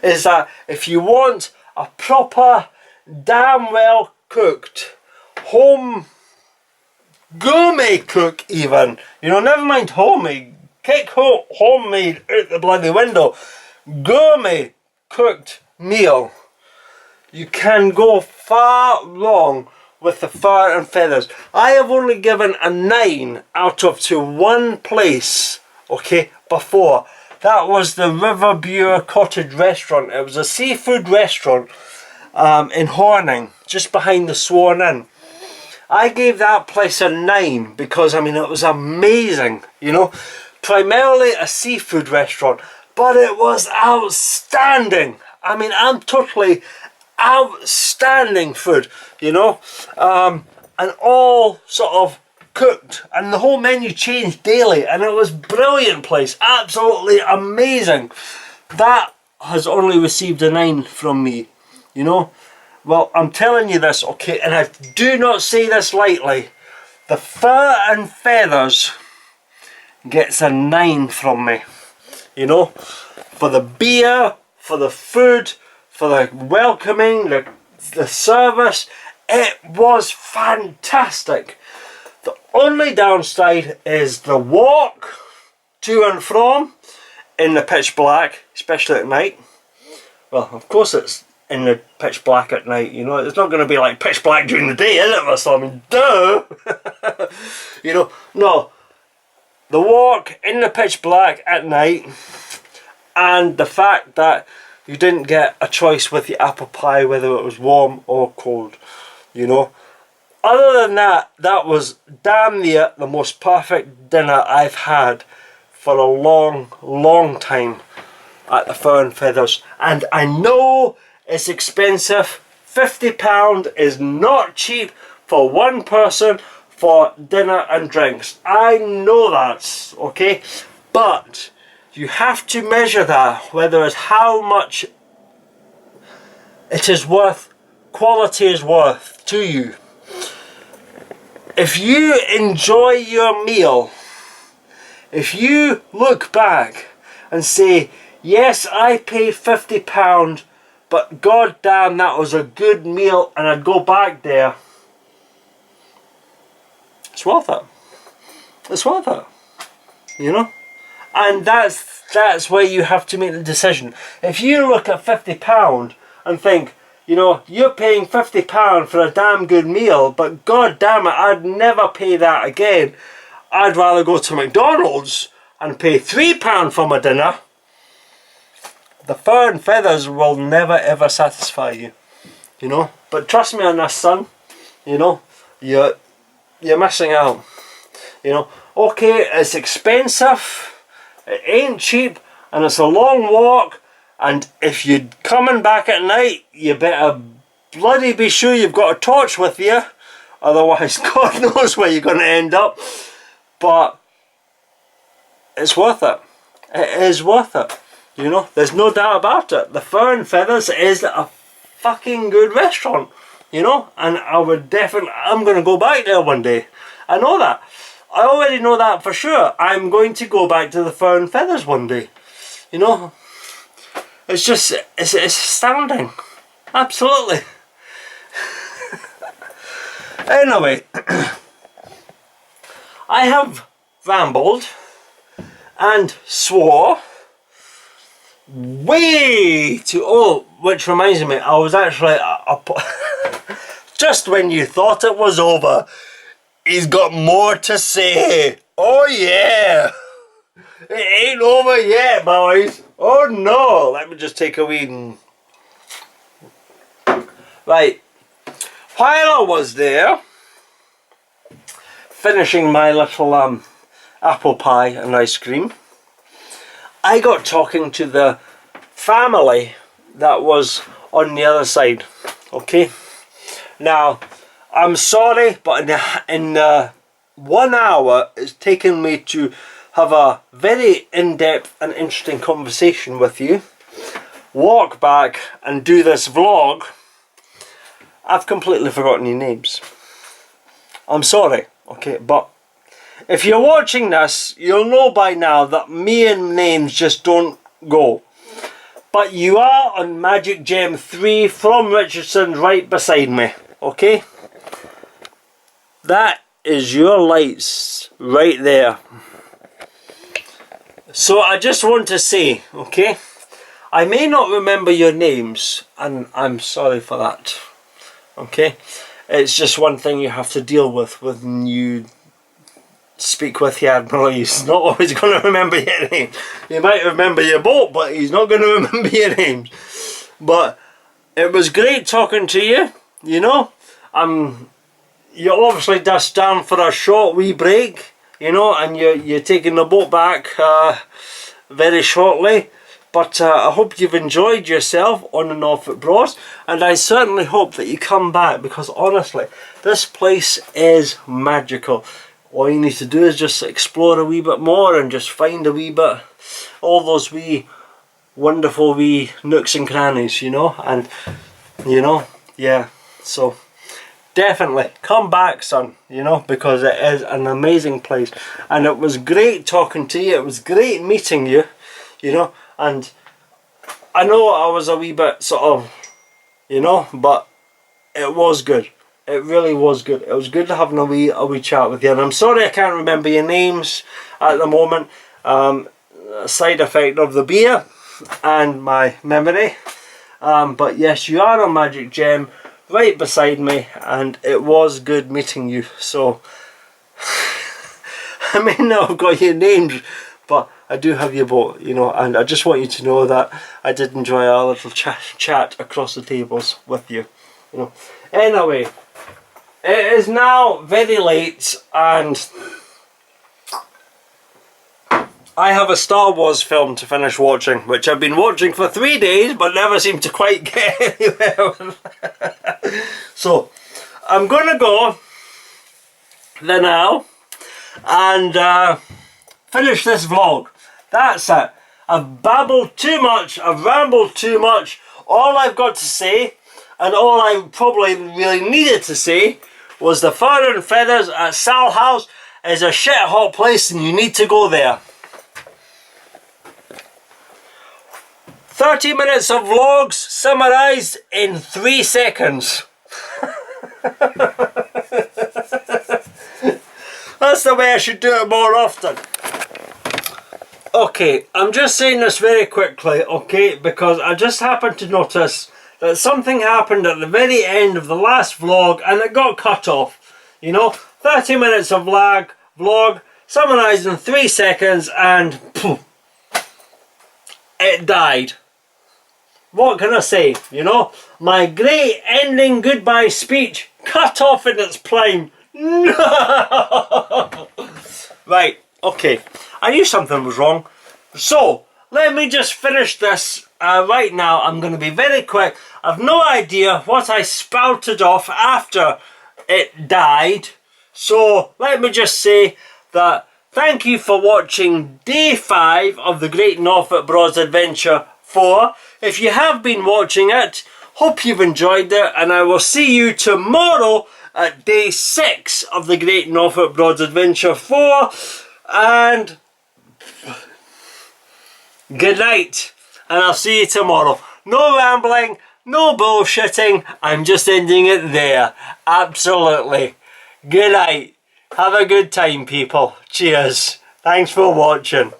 is that if you want a proper, damn well cooked, home, gourmet cook even, you know, never mind homemade, kick homemade out the bloody window, gourmet cooked meal, you can go far wrong with the Fur and Feathers. I have only given a 9 out of to one place, okay, before. That was the River Bure Cottage Restaurant. It was a seafood restaurant in Horning, just behind the Swan Inn. I gave that place a 9 because, I mean, it was amazing, you know. Primarily a seafood restaurant, but it was outstanding. I mean, I'm totally... outstanding food, you know, and all sort of cooked, and the whole menu changed daily, and it was brilliant place, absolutely amazing. That has only received a 9 from me, you know. Well, I'm telling you this, okay, and I do not say this lightly, the Fur and Feathers gets a 9 from me, you know, for the beer, for the food, for the welcoming, the service. It was fantastic. The only downside is the walk to and from in the pitch black, especially at night. Well, of course it's in the pitch black at night, you know, it's not going to be like pitch black during the day, is it, Russell? I mean, duh! You know, no. The walk in the pitch black at night, and the fact that you didn't get a choice with the apple pie, whether it was warm or cold, you know. Other than that, that was damn near the most perfect dinner I've had for a long, long time at the Fur and Feathers. And I know it's expensive. £50 is not cheap for one person for dinner and drinks. I know that, okay? But you have to measure that, whether it's how much it is worth, quality is worth to you. If you enjoy your meal, if you look back and say, yes, I paid £50, but god damn, that was a good meal and I'd go back there, it's worth it. It's worth it, you know. And that's where you have to make the decision. If you look at £50 and think, you know, you're paying £50 for a damn good meal, but god damn it, I'd never pay that again. I'd rather go to McDonald's and pay £3 for my dinner. The Fur and Feathers will never ever satisfy you, you know. But trust me on this, son, you know, you're missing out, you know. Okay, it's expensive. It ain't cheap, and it's a long walk, and if you're coming back at night, you better bloody be sure you've got a torch with you, otherwise God knows where you're going to end up. But it's worth it. It is worth it, you know, there's no doubt about it. The Fur and Feathers is a fucking good restaurant, you know, and I would definitely, I'm going to go back there one day. I know that. I already know that for sure. I'm going to go back to the Fur and Feathers one day. You know, it's just, it's astounding. Absolutely. Anyway, I have rambled and swore way too... Oh, which reminds me, I was actually... just when you thought it was over, he's got more to say. Oh yeah. It ain't over yet, boys. Oh no. Let me just take a wee... Right. While I was there, finishing my little apple pie and ice cream, I got talking to the family that was on the other side. Okay. Now, I'm sorry, but in the 1 hour it's taken me to have a very in-depth and interesting conversation with you, walk back and do this vlog, I've completely forgotten your names. I'm sorry, okay, but if you're watching this, you'll know by now that me and names just don't go. But you are on Magic Gem 3 from Richardson right beside me, okay? That is your lights right there. So I just want to say, okay, I may not remember your names, and I'm sorry for that, okay? It's just one thing you have to deal with when you speak with the Admiral. He's not always going to remember your name. You might remember your boat, but he's not going to remember your names. But it was great talking to you, you know. You obviously just down for a short wee break, you know, and you're taking the boat back very shortly. But I hope you've enjoyed yourself on the Norfolk Broad, and I certainly hope that you come back, because honestly, this place is magical. All you need to do is just explore a wee bit more and just find a wee bit, all those wee wonderful wee nooks and crannies, you know, and you know, yeah, so definitely come back, son, you know, because it is an amazing place. And it was great talking to you, it was great meeting you, you know, and I know I was a wee bit sort of, you know, but it was good. It really was good. It was good having a wee chat with you. And I'm sorry I can't remember your names at the moment. A side effect of the beer and my memory. But yes, you are on Magic Gem right beside me, and it was good meeting you. So I may not have got your names, but I do have your boat, you know, and I just want you to know that I did enjoy our little chat across the tables with you, you know. Anyway, it is now very late, and I have a Star Wars film to finish watching, which I've been watching for 3 days but never seem to quite get anywhere with. So I'm gonna go there now and finish this vlog. That's it. I've babbled too much, I've rambled too much. All I've got to say, and all I probably really needed to say, was the Fur and Feathers at Salhouse is a shit hot place and you need to go there. 30 minutes of vlogs summarised in 3 seconds. That's the way I should do it more often. Okay, I'm just saying this very quickly, okay, because I just happened to notice that something happened at the very end of the last vlog and it got cut off. You know, 30 minutes of vlog, summarised in 3 seconds, and poof, it died. What can I say, you know? My great ending goodbye speech cut off in its prime. No! Right, okay. I knew something was wrong. So, let me just finish this right now. I'm going to be very quick. I've no idea what I spouted off after it died. So, let me just say that thank you for watching day 5 of the Great Norfolk Broads Adventure 4. If you have been watching it, hope you've enjoyed it, and I will see you tomorrow at day 6 of the Great Norfolk Broads Adventure 4. And good night, and I'll see you tomorrow. No rambling, no bullshitting, I'm just ending it there. Absolutely. Good night. Have a good time, people. Cheers. Thanks for watching.